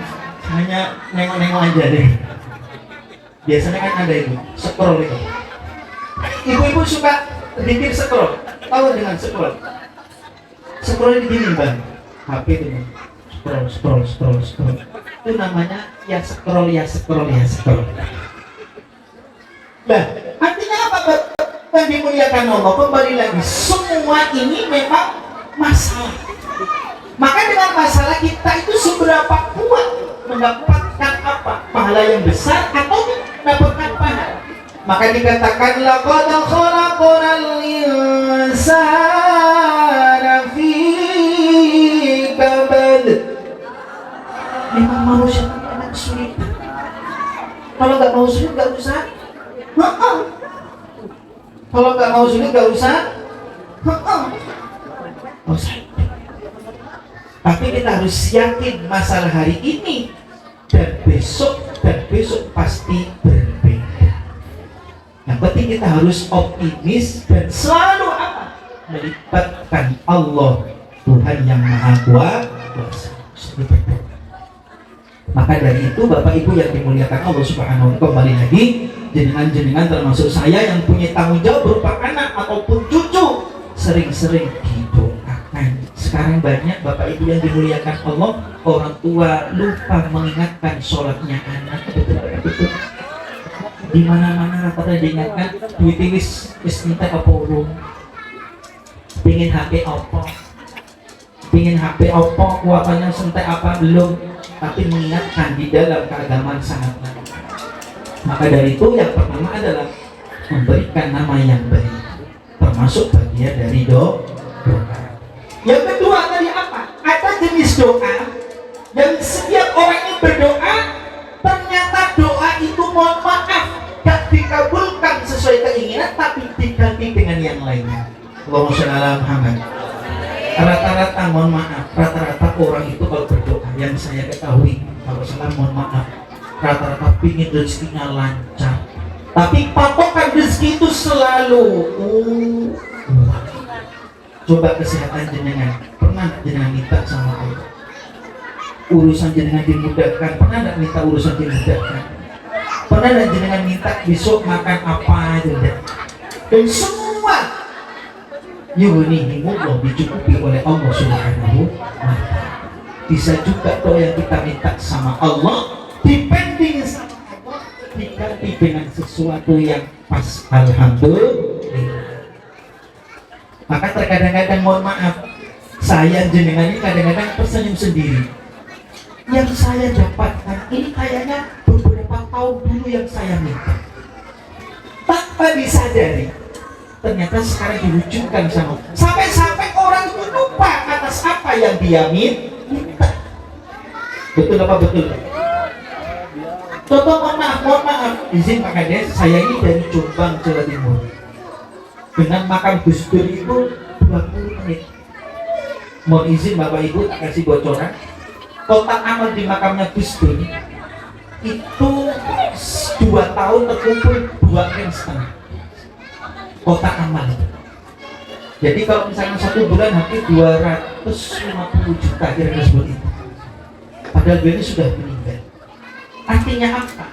hanya nengok-nengok aja deh. Biasanya kan ada itu, scroll itu. Ibu-ibu suka bikin scroll, tahu dengan scroll? Scroll ini gini bang, HP itu scroll. Itu namanya ya scroll. Nah, artinya apa? Yang dimuliakan Allah, kembali lagi, semua ini memang masalah. Maka dengan masalah kita itu seberapa kuat mendapatkan apa? Pahala yang besar atau mendapatkan pahala. Maka dikatakan laqad khalaqnal insana fi kabad. Memang manusia memang sulit. Kalau nggak mau sulit nggak usah. Kalau nggak mau sulit nggak usah. Usah. Tapi kita harus yakin masalah hari ini dan besok pasti berbeda. Yang penting kita harus optimis dan selalu apa? Melibatkan Allah, Tuhan yang Maha Kuasa. Maka dari itu Bapak Ibu yang dimuliakan Allah Subhanahu wa taala, kembali lagi, jenengan termasuk saya yang punya tanggung jawab berupa anak ataupun cucu, sering-sering didoakan. Sekarang banyak Bapak Ibu yang dimuliakan Allah, orang tua lupa mengingatkan sholatnya anak. Betul. Di mana-mana pada diingatkan, duit wis minta apa urung, pingin HP apa, kuatannya sentai apa belum, tapi mengingatkan di dalam keagamaan sangat baik. Maka dari itu yang pertama adalah memberikan nama yang baik, termasuk bagian dari doa. Yang kedua tadi apa? Ada jenis doa yang setiap orang yang berdoa ternyata doa itu mohon maaf gak dikabulkan sesuai keinginan, tapi diganti dengan yang lainnya. Allahumma sholli ala Muhammad. Rata-rata mohon maaf, rata-rata orang itu kalau berdoa yang saya ketahui, kalau salah mohon maaf, rata-rata pingin rezekinya lancar, tapi patokan rezeki itu selalu coba kesehatan jenengan, pernah jenengan minta sama Allah urusan jenengan dimudahkan? Pernah nggak minta urusan dimudahkan? Pernah nggak jenengan minta besok makan apa aja? Dan semua yughnihim Allah, dicukupi oleh Allah Subhanahu wa ta'ala. Bisa juga doa yang kita minta sama Allah dipending sama Allah, diganti dengan sesuatu yang pas. Alhamdulillah. Maka terkadang-kadang mohon maaf, saya jenengan ini kadang-kadang tersenyum sendiri. Yang saya dapatkan ini kayaknya beberapa tahun dulu yang saya minta, tanpa disadari ternyata sekarang diwujudkan sama, sampai orang itu lupa atas apa yang dia minta. Betul apa betul? Contoh, mohon maaf, izin Pak Kades, saya ini dari Jombang, Jawa Timur. Dengan makan Gus Dur itu 20 menit. Mohon izin Bapak Ibu, tak kasih bocoran. Total amal di makamnya Gus Dur itu 2 tahun terkumpul 2,5 M. Kotak amal. Jadi kalau misalnya 1 bulan hampir 250 juta kira-kira seperti itu. Padahal beliau sudah meninggal. Artinya apa?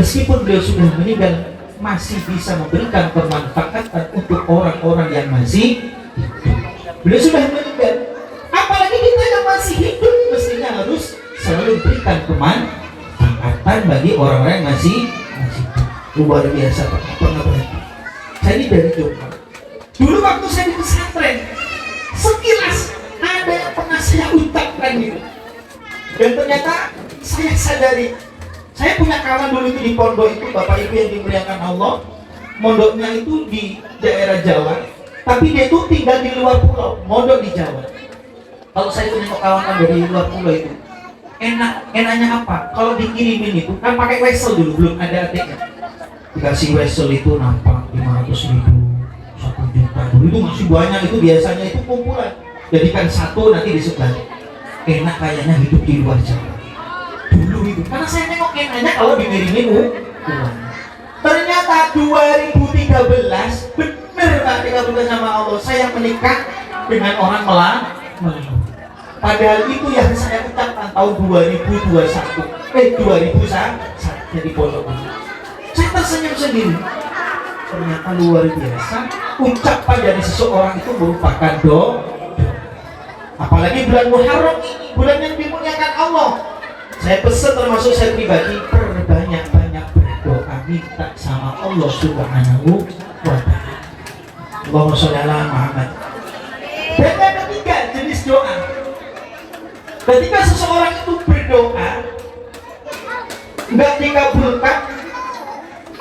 Meskipun beliau sudah meninggal, masih bisa memberikan bermanfaatan untuk orang-orang yang masih hidup. Beliau sudah meninggal, apalagi kita yang masih hidup mestinya harus selalu berikan bermanfaatan bagi orang-orang yang masih hidup. Luar biasa Pak, pernah berhenti. Saya ini dari Jombang. Dulu waktu saya di pesantren, sekilas ada yang pernah saya ucapkan gitu. Dan ternyata saya sadari, saya punya kawan dulu itu di pondok itu, Bapak Ibu yang dimuliakan Allah, mondoknya itu di daerah Jawa, tapi dia itu tinggal di luar pulau, mondok di Jawa. Kalau saya itu nengok kawan dari luar pulau itu, enaknya apa? Kalau dikirimin itu kan pakai wesel dulu, belum ada ATM. Dikasih wesel itu nampak 500.000, 1 juta. Dulu itu masih banyak, itu biasanya itu kumpulan. Jadikan satu nanti di sebelah. Enak kayaknya hidup di luar Jawa. Dulu itu, karena saya nengok enaknya kalau dikirimin uang. Ternyata 2013 bener Pak, dikabulkan sama Allah, saya menikah dengan orang Melayu. Padahal itu yang saya ucapkan tahun 2001 jadi pondok ini. Saya tersenyum sendiri. Ternyata luar biasa, ucapan dari seseorang itu merupakan doa. Apalagi bulan Muharram ini, bulan yang dimuliakan Allah. Saya pesan, termasuk saya pribadi, perbanyak-banyak berdoa, minta sama Allah Subhanahu wa ta'ala. Allahumma sholli ala Muhammad. Dan yang ketiga jenis doa, ketika seseorang itu berdoa nggak dikabulkan,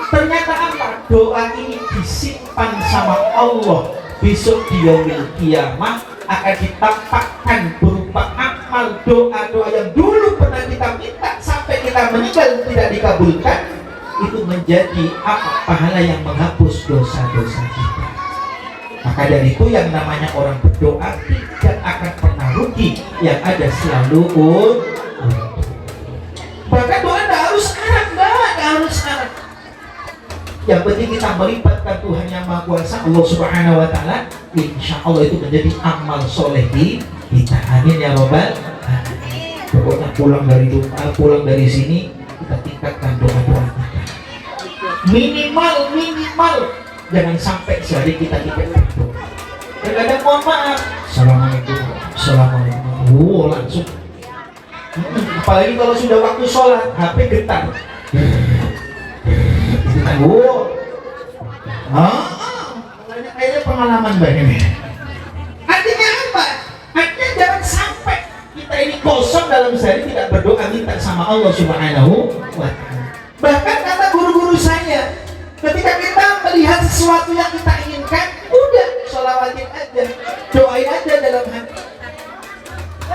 ternyata apa? Doa ini disimpan sama Allah, besok di yaumil qiyamah akan ditampakkan berupa amal doa-doa yang dulu pernah kita minta sampai kita meninggal tidak dikabulkan. Itu menjadi apa? Pahala yang menghapus dosa-dosa kita. Maka dari itu yang namanya orang berdoa tidak akan pernah rugi, yang ada selalu bahkan doa tidak harus Arab, tidak harus Arab. Yang penting kita melibatkan Tuhan yang Maha Kuasa, Allah Subhanahu wa ta'ala, insya Allah itu menjadi amal soleh kita. Amin ya robbal alamin. Pokoknya pulang dari sini kita tingkatkan doa-doa kita. Minimal jangan sampai sehari kita tidak berdoa. Kadang-kadang mohon maaf, assalamualaikum, langsung. Apalagi kalau sudah waktu sholat, HP getar. Kayaknya pengalaman banyak ini. Artinya apa? Artinya jangan sampai kita ini kosong dalam sehari tidak berdoa minta sama Allah Subhanahu wa ta'ala. Bahkan kata guru-guru saya, ketika kita melihat sesuatu yang kita inginkan, udah sholawatin aja, doain aja dalam hati.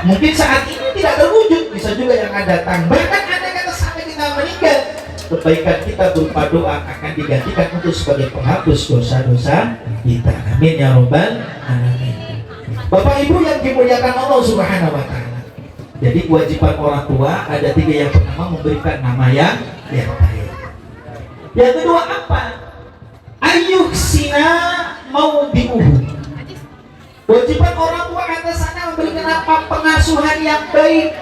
Mungkin saat ini tidak terwujud, bisa juga yang akan datang. Bahkan ada kata sampai kita meninggal, kebaikan kita berupa doa akan digantikan untuk sebagai penghapus dosa-dosa kita. Amin ya robbal alamin. Bapak Ibu yang dimuliakan Allah Subhanahu wa ta'ala. Jadi kewajiban orang tua ada 3. Yang pertama, memberikan nama yang baik. Yang kedua apa? Ayyuhsina maudi'uhu. Kewajiban orang tua atas sana memberikan apa? Pengasuhan yang baik.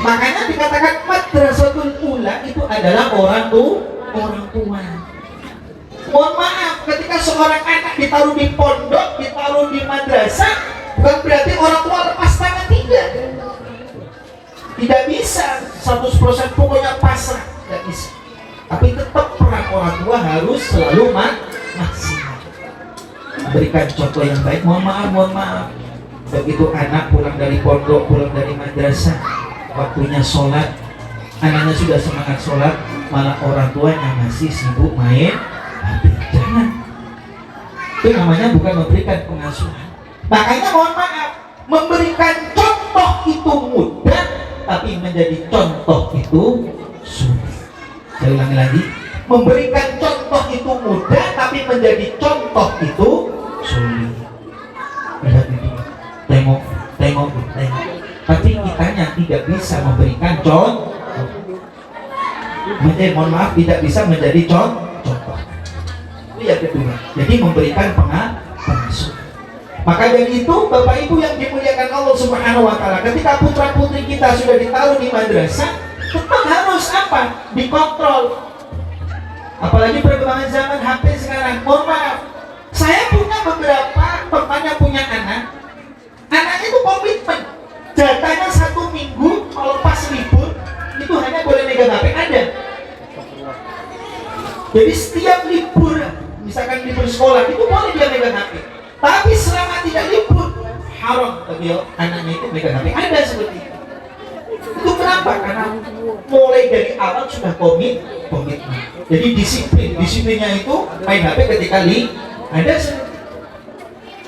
Makanya dikatakan madrasatul ula itu adalah orang tua. Mohon maaf, ketika seorang anak ditaruh di pondok, ditaruh di madrasah, bukan berarti orang tua lepas tangan, tidak bisa 100% pokoknya pasrah, tidak bisa. Tapi tetap peran orang tua harus selalu maksimal. Berikan contoh yang baik. Mohon maaf. Begitu anak pulang dari pondok, pulang dari madrasah, waktunya sholat, anaknya sudah semangat sholat, malah orang tuanya masih sibuk main HP. Jangan. Itu namanya bukan memberikan pengasuhan. Makanya mohon maaf, memberikan contoh itu mudah, tapi menjadi contoh itu sulit. Saya ulangi lagi, memberikan contoh itu mudah, tapi menjadi contoh itu sulit. Lihat ini, tengok. Tapi kitanya tidak bisa memberikan contoh. Mohon maaf, tidak bisa menjadi contoh. Itu yang kedua. Jadi memberikan pengasuhan. Maka dari itu Bapak Ibu yang dimuliakan Allah Subhanahu wa ta'ala, ketika putra putri kita sudah ditaruh di madrasah, tetap harus apa? Dikontrol. Apalagi perkembangan zaman HP sekarang. Mohon maaf, saya punya beberapa temannya punya anak. Anaknya itu komitmen, jatahnya 1 minggu kalau pas libur itu hanya boleh megang HP, ada. Jadi setiap libur, misalkan libur sekolah itu boleh dia megang HP. Tapi selama tidak libur, haram bagi anaknya itu megang HP. Ada seperti itu. Kenapa? Karena mulai dari awal sudah komitmen. Jadi disiplinnya itu main HP ketika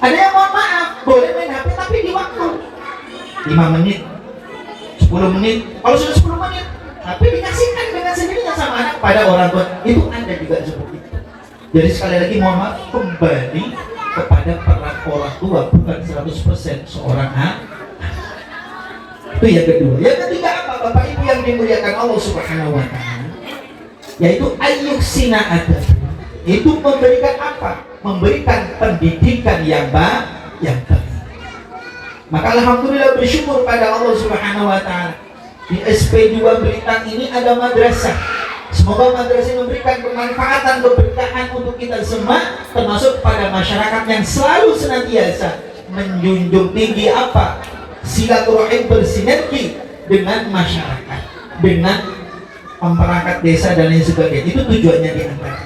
ada yang mohon maaf boleh main HP tapi di waktu 5 menit, 10 menit. Kalau sudah 10 menit, HP dikasihkan dengan sendirinya sama anak pada orang tua. Itu Anda juga seperti itu. Jadi sekali lagi mohon maaf, kembali kepada peran orang tua, bukan 100% seorang anak. Itu yang kedua. Yang ketiga apa? Bapak Ibu yang dimuliakan Allah Subhanahu wa taala, yaitu ayyuksina adab. Itu memberikan apa? Memberikan pendidikan yang baik. Maka alhamdulillah bersyukur pada Allah Subhanahu wa taala. Di SP2 Blitar ini ada madrasah. Semoga madrasah memberikan kemanfaatan, keberkahan untuk kita semua, termasuk pada masyarakat yang selalu senantiasa menjunjung tinggi apa? Silaturahim, bersinergi dengan masyarakat, dengan perangkat desa dan lain sebagainya. Itu tujuannya di antara.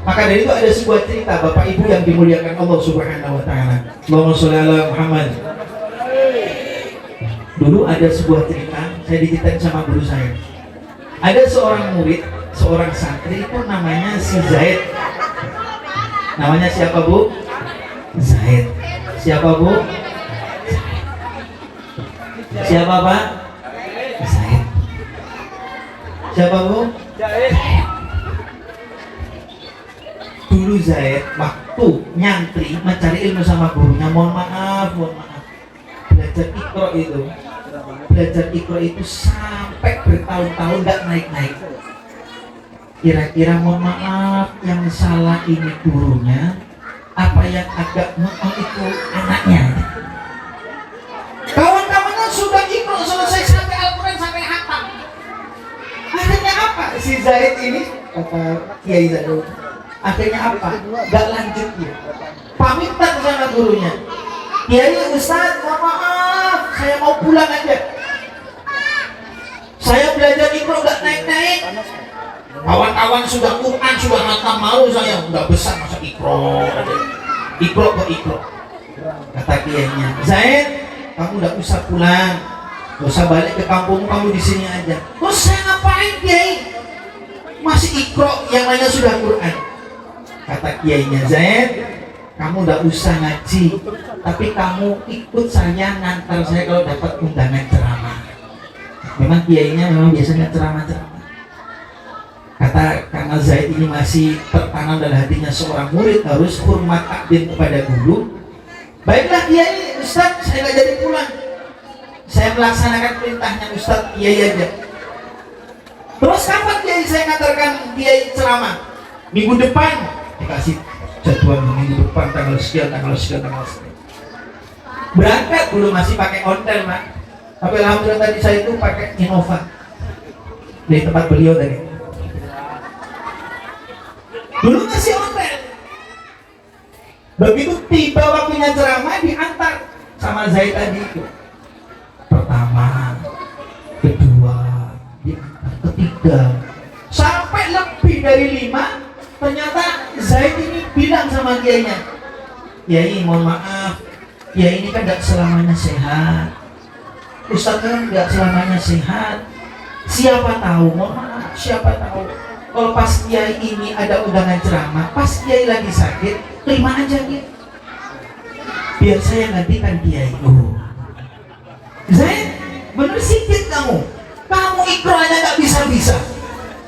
Maka dari itu ada sebuah cerita Bapak Ibu yang dimuliakan Allah Subhanahu wa taala. Allahumma sholli ala Muhammad. Dulu ada sebuah cerita, saya diceritain sama guru saya. Ada seorang murid, seorang santri itu namanya si Zaid. Namanya siapa, Bu? Zaid. Siapa, Bu? Siapa, Pak? Zaid. Siapa, Bu? Zaid. Dulu Zaid waktu nyantri mencari ilmu sama gurunya, mohon maaf, belajar Iqra itu sampai bertahun-tahun nggak naik-naik. Kira-kira mohon maaf, yang salah ini gurunya apa yang agak itu anaknya? Kawan-kawannya sudah Iqra selesai sampai Al-Quran sampai hatam. Akhirnya apa? Si Zaid ini kata Kiai Zaid, akhirnya apa? Gak lanjut ya. Pamitan sama gurunya. Kiai, Ustaz, mohon maaf, saya mau pulang aja. Saya belajar Iqra gak naik-naik. Kawan-kawan sudah Quran, sudah hatam, malu saya. Udah besar masa Iqra. Iqra kok Iqra. Kata kiainya, Zaid, kamu gak usah pulang. Gak usah balik ke kampung, kamu di sini aja. Terus saya ngapain, Kiai? Masih Iqra, yang lainnya sudah Quran. Kata kiainya, Zaid, kamu gak usah ngaji, tapi kamu ikut saya, ngantar saya kalau dapat undangan ceramah. Memang kiainya memang biasanya ceramah-ceramah. Kata karena Zaid ini masih tertanam dalam hatinya seorang murid, harus hormat takdim kepada guru. Baiklah Kiai, Ustaz, saya gak jadi pulang. Saya melaksanakan perintahnya Ustaz, Kiai aja. Terus kapan Kiai saya ngantarkan Kiai ceramah? Minggu depan dikasih jadwal, minggu depan tanggal sekian. Berangkat dulu masih pakai ontel, Mak. Tapi alhamdulillah tadi saya itu pakai Innova dari tempat beliau tadi. Dulu masih ontel. Begitu tiba waktunya ceramah, diantar sama Zaid tadi itu. Pertama, kedua, diantar ketiga, sampai lebih dari 5. Ternyata Zaid ini bilang sama kiainya, Kiai mohon maaf, Kiai ini kan gak selamanya sehat, Ustaz kan gak selamanya sehat. Siapa tahu, mohon maaf, siapa tahu kalau pas Kiai ini ada undangan ceramah, pas Kiai lagi sakit, terima aja gitu, biar saya gantikan Kiai. Zaid, bener sikit kamu Iqra aja gak bisa-bisa,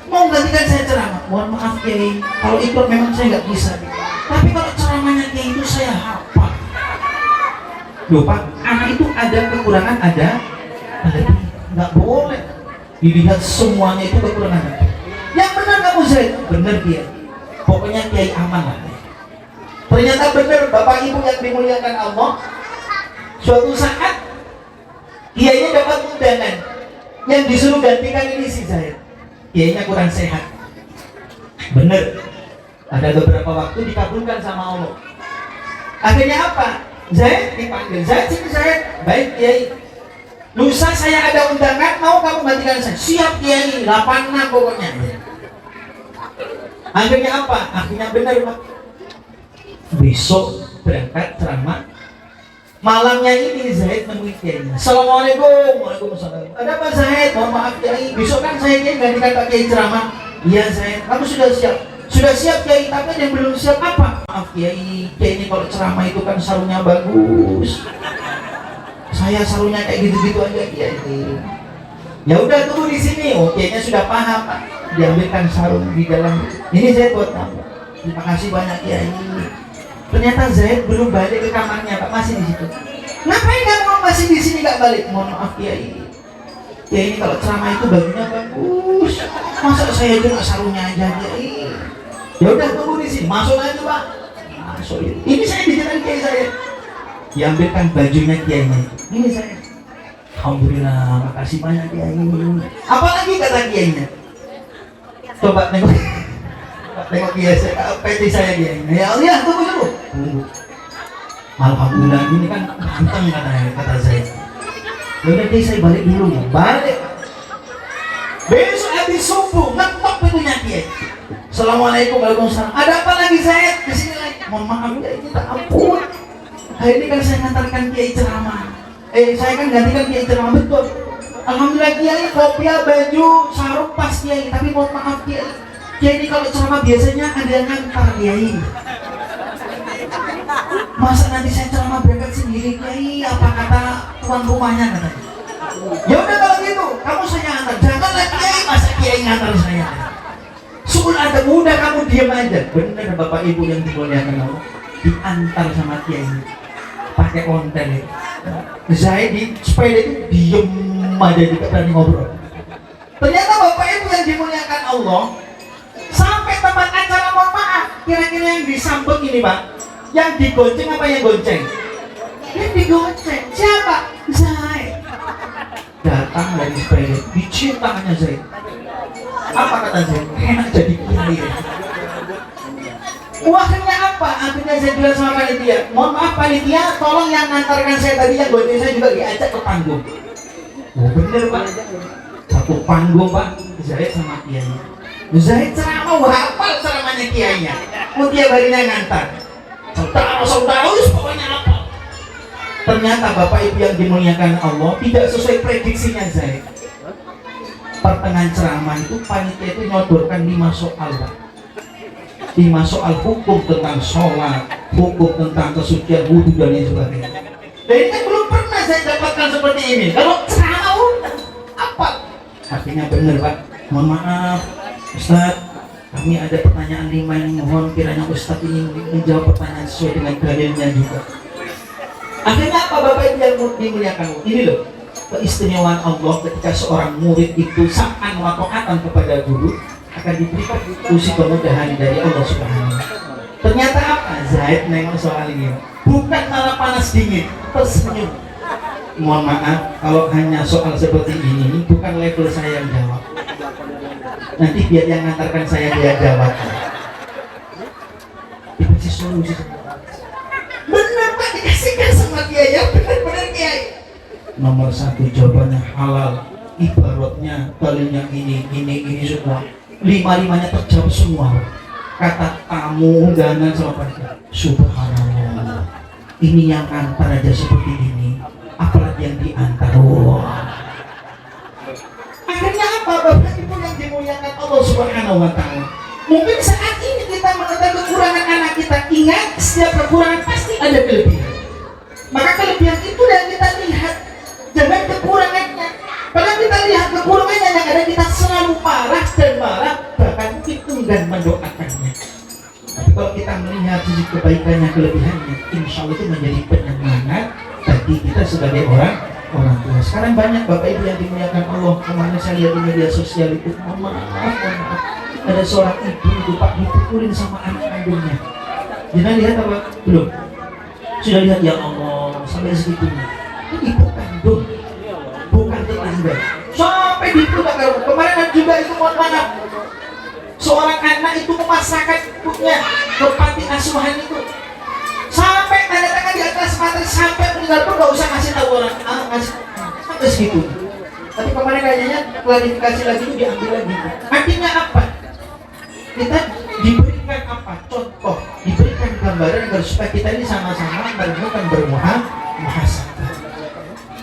mau gantikan saya ceramah. Mohon maaf Kiai, kalau Iqra memang saya gak bisa, tapi kalau ceramahnya Kiai itu saya hafal. Loh Pak, anak itu ada kekurangan, ada nggak boleh dilihat semuanya itu kekurangan. Yang benar kamu Zaid, benar dia. Pokoknya Kiai aman lah. Ternyata benar Bapak Ibu yang dimuliakan Allah. Suatu saat Kiainya dapat undangan, yang disuruh gantikan ini si Zaid. Kiainya kurang sehat. Benar. Ada beberapa waktu dikabulkan sama Allah. Akhirnya apa? Zaid dipanggil. Zaid, sini Zaid. Baik Kiai. Lusa saya ada undangan, mau kamu gantikan saya? Siap Kiai, 86 pokoknya. Akhirnya apa? Akhirnya benar Pak. Besok berangkat ceramah Malamnya ini Zaid menemui kiainya. Assalamualaikum. Waalaikumsalam. Ada Pak Zaid? Mohon maaf Kiai. Besok kan saya ingin gantikan Pak Kiai ceramah. Iya Zaid. Kamu sudah siap? Sudah siap Kiai. Tapi ada yang belum siap apa? Maaf Kiai. Kiai ini kalau ceramah itu kan sarungnya bagus. Saya sarungnya kayak gitu-gitu aja Kiai. Ya udah tunggu di sini. Oh Kiainya sudah paham Pak. Diambilkan sarung di dalam. Ini Zaid buat kamu. Terima kasih banyak Kiai. Ternyata Zaid belum balik ke kamarnya Pak, masih di situ. Ngapain kamu masih di sini nggak balik? Mohon maaf Kiai. Kiai ini kalau ceramah itu bajunya bagus. Masa saya cuma sarungnya aja Kiai? Ya udah tunggu di sini. Masuk aja Pak. Masuk. Ini saya di jalan Kiai saya. Diambilkan bajunya Kiainya. Ini saya. Alhamdulillah, makasih banyak Kiai. Apalagi kata Kiainya? Coba tengok. Tengok Kiai saya, peti saya Kiai. Ya Allah, tunggu dulu. Alhamdulillah, ini kan ganteng kata saya. Ya udah Kiai, saya balik dulu ya. Balik. Besok habis subuh, ngetok pintunya Kiai. Assalamualaikum, waalaikumsalam. Ada apa lagi Zaid? Kesini lagi. Mohon maaf Kiai, minta ampun. Hari ini kan saya ngantarkan Kiai ceramah. Saya kan gantikan Kiai ceramah, betul. Alhamdulillah Kiai, kopiah, baju, sarung pas Kiai. Tapi mohon maaf Kiai. Kiai ini kalau ceramah biasanya ada yang ngantar Kiai. Masa nanti saya ceramah berangkat sendiri Kiai? Apa kata tuan rumahnya katanya? Ya udah kalau gitu, kamu saya antar. Janganlah Kiai, masa Kiai ngantar saya? Suul ada muda, kamu diam aja. Bener Bapak Ibu yang dimuliakan Allah, diantar sama Kiai pakai ontel itu. Saya di sepeda itu diem aja, tidak berani ngobrol. Ternyata Bapak Ibu yang dimuliakan Allah, sampai tempat acara, mohon maaf, kira-kira yang disambut ini Pak, yang digonceng apa yang gonceng? Yang digonceng, siapa? Zaid. Datang dari sepeda, dicium tangannya Zaid. Apa kata Zaid? Enak jadi kiai. Akhirnya apa? Akhirnya saya bilang sama panitia, mohon maaf panitia, tolong yang ngantarkan saya tadi yang gonceng saya juga diajak ke panggung. Oh bener Pak, satu panggung Pak, Zaid sama kiai. Zaid ceramah, hafal ceramahnya kiainya. Mau tiap harinya ngantar. Saudara, pokoknya apa? Ternyata Bapak Ibu yang dimuliakan Allah, tidak sesuai prediksinya Zaid. Pertengahan ceramah itu panitia itu nyodorkan 5 soal Pak. 5 soal hukum tentang sholat, hukum tentang kesucian wudhu dan lain sebagainya. Dan ini kan belum pernah saya dapatkan seperti ini. Kalau ceramah apa? Artinya benar Pak. Mohon maaf Ustaz, kami ada pertanyaan 5 yang mohon kiranya Ustaz ini menjawab pertanyaan sesuai dengan dalilnya juga. Akhirnya apa Bapak Ibu yang dimuliakan? Ini loh keistimewaan Allah ketika seorang murid itu sam'an wa ta'atan kepada guru akan diberikan usi kemudahan dari Allah Subhanahu wa Ta'ala. Ternyata apa? Zaid nengok soal ini bukan malah panas dingin, tersenyum. Mohon maaf kalau hanya soal seperti ini bukan level saya yang jawab. Nanti biar yang ngantarkan saya dia jawab. Dikasih solusi. Benar Pak, dikasihkan sama Kiai ya, benar-benar Kiai. Nomor 1 jawabannya halal. Ibaratnya dalilnya ini semua. 5-5-nya terjawab semua. Kata tamu undangan sama panitia. Subhanallah. Ini yang antar aja seperti ini, apalagi yang diantar. Akhirnya apa Bapak Ibu yang dimuliakan Allah Subhanahu wa Ta'ala? Mungkin saat ini kita mengetahui kekurangan anak kita. Ingat, setiap kekurangan pasti ada kelebihan. Maka kelebihan itu yang kita lihat, jangan kekurangannya. Kalau kita lihat kekurangannya yang ada, kita selalu marah dan marah, bahkan mungkin enggan mendoakannya. Tapi kalau kita melihat sisi kebaikannya, kelebihannya, insya Allah itu menjadi penyemangat bagi kita sebagai orang tua. Sekarang banyak Bapak Ibu yang dimuliakan Allah. Kemarin saya lihat di media sosial itu, mohon maaf, ada seorang ibu itu Pak dipukulin sama anak kandungnya. Jangan lihat apa? Belum? Sudah lihat ya Allah sampai segitunya. Ini ibu kandung, bukan tetangga. Sampai dipukulin. Kemarin juga itu mohon maaf, seorang anak itu memasakkan ibunya ke panti asuhan itu. Sampai tanda tangan di atas materi sampai meninggal pun gak usah ngasih tahu orang. Ngasih sampai segitu. Tapi kemarin kayaknya klarifikasi lagi itu diambil lagi. Artinya apa? Kita diberikan apa? Contoh, diberikan gambaran agar supaya kita ini sama-sama merenungkan bermuhasabah muhasabah.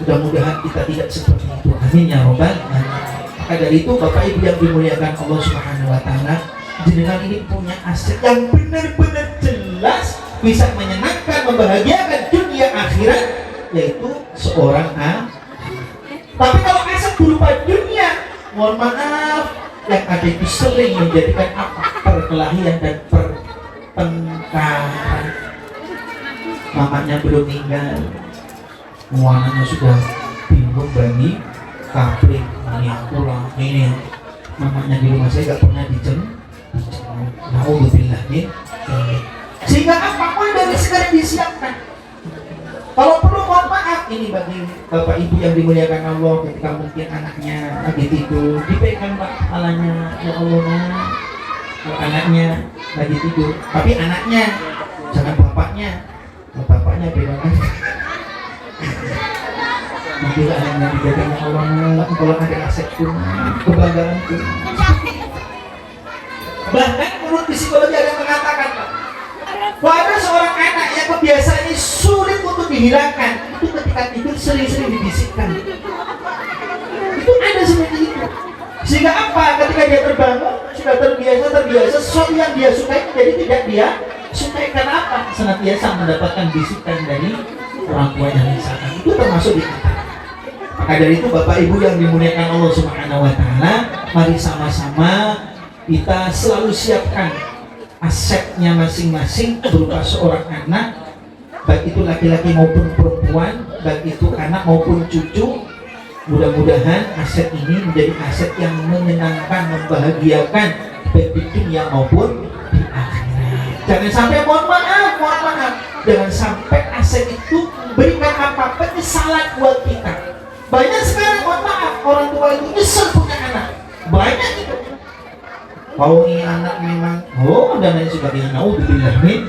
Mudah-mudahan kita tidak seperti itu. Amin ya robbal alamin. Maka dari itu Bapak Ibu yang dimuliakan Allah Subhanahu wa taala, jenengan ini punya aset yang benar-benar jelas bisa menyenangkan, membahagiakan dunia akhirat, yaitu seorang anak. Tapi kalau aset berupa dunia, mohon maaf, yang ada itu sering menjadikan apa? Perkelahian dan pertengkaran. Mamanya belum meninggal, muananya sudah bingung bagi kapling, ini aku lah, ini mamanya di rumah saya gak pernah dijenguk. Nauzubillah min dzalik. Sehingga apapun dari sekarang disiapkan. Kalau perlu mohon maaf, ini bagi Bapak Ibu yang dimuliakan Allah, ketika mungkin anaknya lagi tidur, dipegang kepalanya, ya Allah nah. Kalau anaknya lagi tidur, tapi anaknya, jangan bapaknya. Kalau bapaknya beda kan. Nanti anaknya dipegang, ya Allah nah. Kalau ada aset pun, kebanggaan pun. Bahkan menurut psikologi ada yang mengatakan, Pak, bahwa ada seorang anak yang kebiasaannya sulit untuk dihilangkan, itu ketika tidur sering-sering dibisikkan. Itu ada seperti itu. Sehingga apa? Ketika dia terbangun sudah terbiasa sesuatu yang dia sukai jadi tidak dia sukai. Karena apa? Senantiasa mendapatkan bisikan dari orang tuanya misalkan. Itu termasuk di antara. Maka dari itu Bapak Ibu yang dimuliakan Allah Subhanahu wa taala, mari sama-sama kita selalu siapkan asetnya masing-masing berupa seorang anak, baik itu laki-laki maupun perempuan, baik itu anak maupun cucu. Mudah-mudahan aset ini menjadi aset yang menyenangkan, membahagiakan baik di dunia maupun di akhirat. Jangan sampai mohon maaf, jangan sampai aset itu berikan apa penyesalan buat kita. Banyak sekarang mohon maaf orang tua itu nyesel punya anak, banyak itu. Kau ini anak memang, dan lain sebagainya. Nauzubillah min.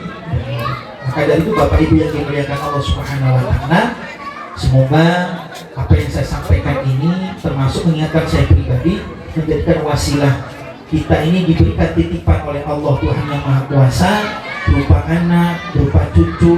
Maka dari itu Bapak Ibu yang dimuliakan Allah Subhanahu wa taala, semoga apa yang saya sampaikan ini termasuk mengingatkan saya pribadi, menjadikan wasilah kita ini diberikan titipan oleh Allah Tuhan yang Maha Kuasa berupa anak, berupa cucu.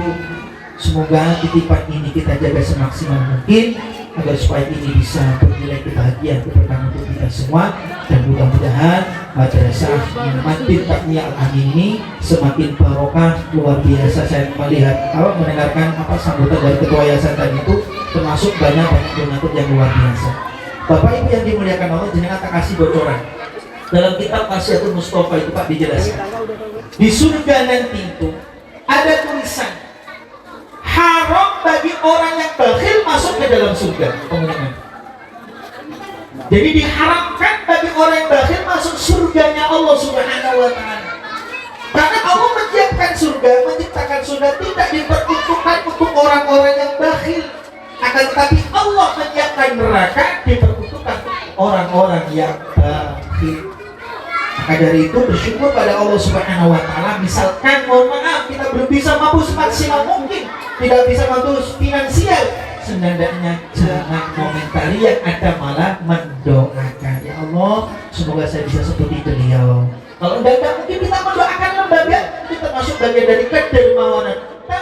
Semoga titipan ini kita jaga semaksimal mungkin agar supaya ini bisa bernilai kebahagiaan keberkahan untuk kita semua, dan mudah-mudahan madrasah Madin Takmiyah Al-Amin ini semakin barokah luar biasa. Saya melihat mendengarkan sambutan dari ketua yayasan tadi itu termasuk banyak donatur yang luar biasa. Bapak Ibu yang dimuliakan Allah, jenengan tak kasih bocoran dalam kitab Wasiatul Mustafa itu Pak dijelaskan di surga nanti itu ada tulisan haram bagi orang yang bakhil masuk ke dalam surga. Jadi diharamkan bagi orang yang bakhil masuk surganya Allah Subhanahu wa taala. Karena Allah menciptakan surga tidak diperuntukkan untuk orang-orang yang bakhil. Akan tetapi Allah menyiapkan neraka diperuntukkan untuk orang-orang yang bakhil. Maka dari itu bersyukur pada Allah Subhanahu wa taala. Misalkan mohon maaf kita belum bisa mampu semaksimal mungkin, tidak bisa mampu finansial, setidaknya jangan komentari yang ada, malah mendoakan, ya Allah semoga saya bisa seperti beliau. Kalau tidak mungkin kita mendoakan lembaga, kita termasuk bagian dari kedermawanan kita,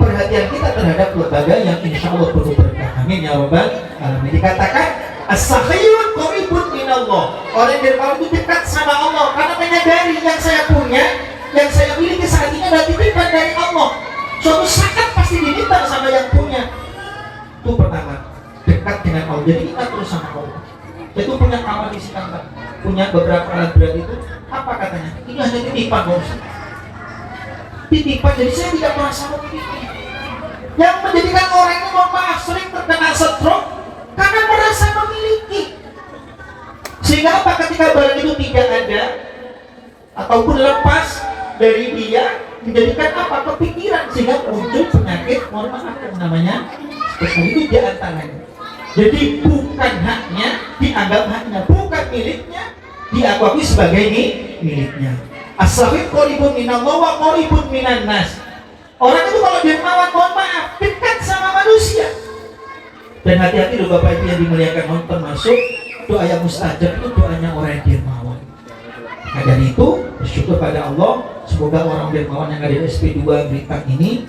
perhatian kita terhadap lembaga yang insya Allah penuh berkah. Amin ya rabbal alamin. Dikatakan as-sakhiyun qaribun minallah, orang yang dermawan itu dekat sama Allah karena menyadari yang saya punya, yang saya miliki saat ini adalah titipan dari Allah. Suatu saat pasti diminta sama yang punya. Itu pertama, dekat dengan Allah. Jadi kita terus sama Allah. Itu punya kawan di Sikangka, punya beberapa alat berat itu, apa katanya? Ini hanya titipan, bos. Titipan, jadi saya tidak merasa memiliki. Yang menjadikan orang ini mohon maaf sering terkena stroke karena merasa memiliki. Sehingga apa? Ketika barang itu tidak ada ataupun lepas dari dia, menjadikan apa? Kepikiran, sehingga muncul penyakit, mohon maaf namanya seperti itu di antaranya. Jadi bukan haknya dianggap haknya, bukan miliknya diakui sebagai miliknya. As-sakhiyun qaribun minallah wa qaribun minan nas. Orang itu kalau dermawan mohon maaf dekat sama manusia. Dan hati-hati loh Bapak Ibu yang dimuliakan Allah, termasuk doa yang mustajab itu doanya orang yang dermawan. Maka dari itu bersyukur pada Allah, semoga orang dermawan yang ada di SP2 Blitar ini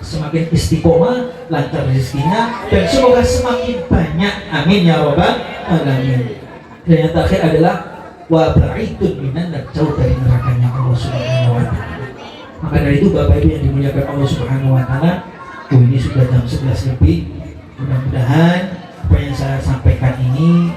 semakin istiqomah, lancar rezekinya, dan semoga semakin banyak. Amin ya robbal alamin. Dan yang terakhir adalah wa ba'idun minan nar, jauh dari nerakanya Allah Subhanahu wa taala. Maka dari itu Bapak Ibu yang dimuliakan Allah Subhanahu wa taala, ini sudah jam 11 lebih. Mudah-mudahan apa yang saya sampaikan ini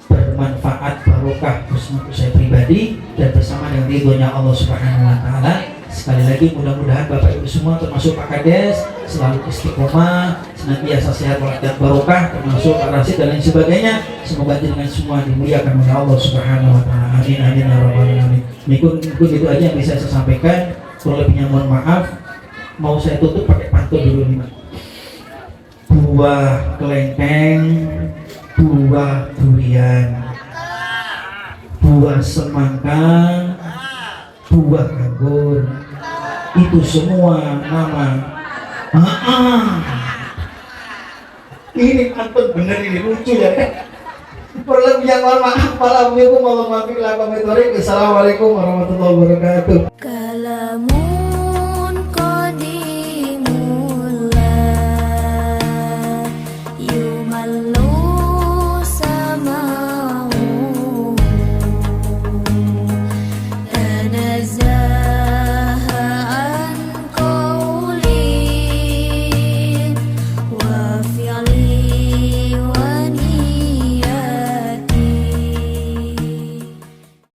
bermanfaat, barokah khususnya untuk saya pribadi dan bersama dengan ridhonya Allah Subhanahu wa taala. Sekali lagi mudah-mudahan Bapak Ibu semua termasuk Pak Kades selalu istiqomah, senantiasa sehat walafiat barokah, termasuk Pak Rasid dan lain sebagainya. Semoga dengan semua dimuliakan oleh Allah Subhanahu wa taala. Amin amin ya rabbal alamin. Mungkin itu aja yang bisa saya sampaikan. Kalau lebihnya mohon maaf. Mau saya tutup pakai pantun dulu nih, Mas. Buah kelengkeng, buah durian, buah semangka, buah anggur, itu semua nama. Ini pantun bener, ini lucu ya. Perlebihnya mohon maaf. Assalamualaikum warahmatullahi wabarakatuh.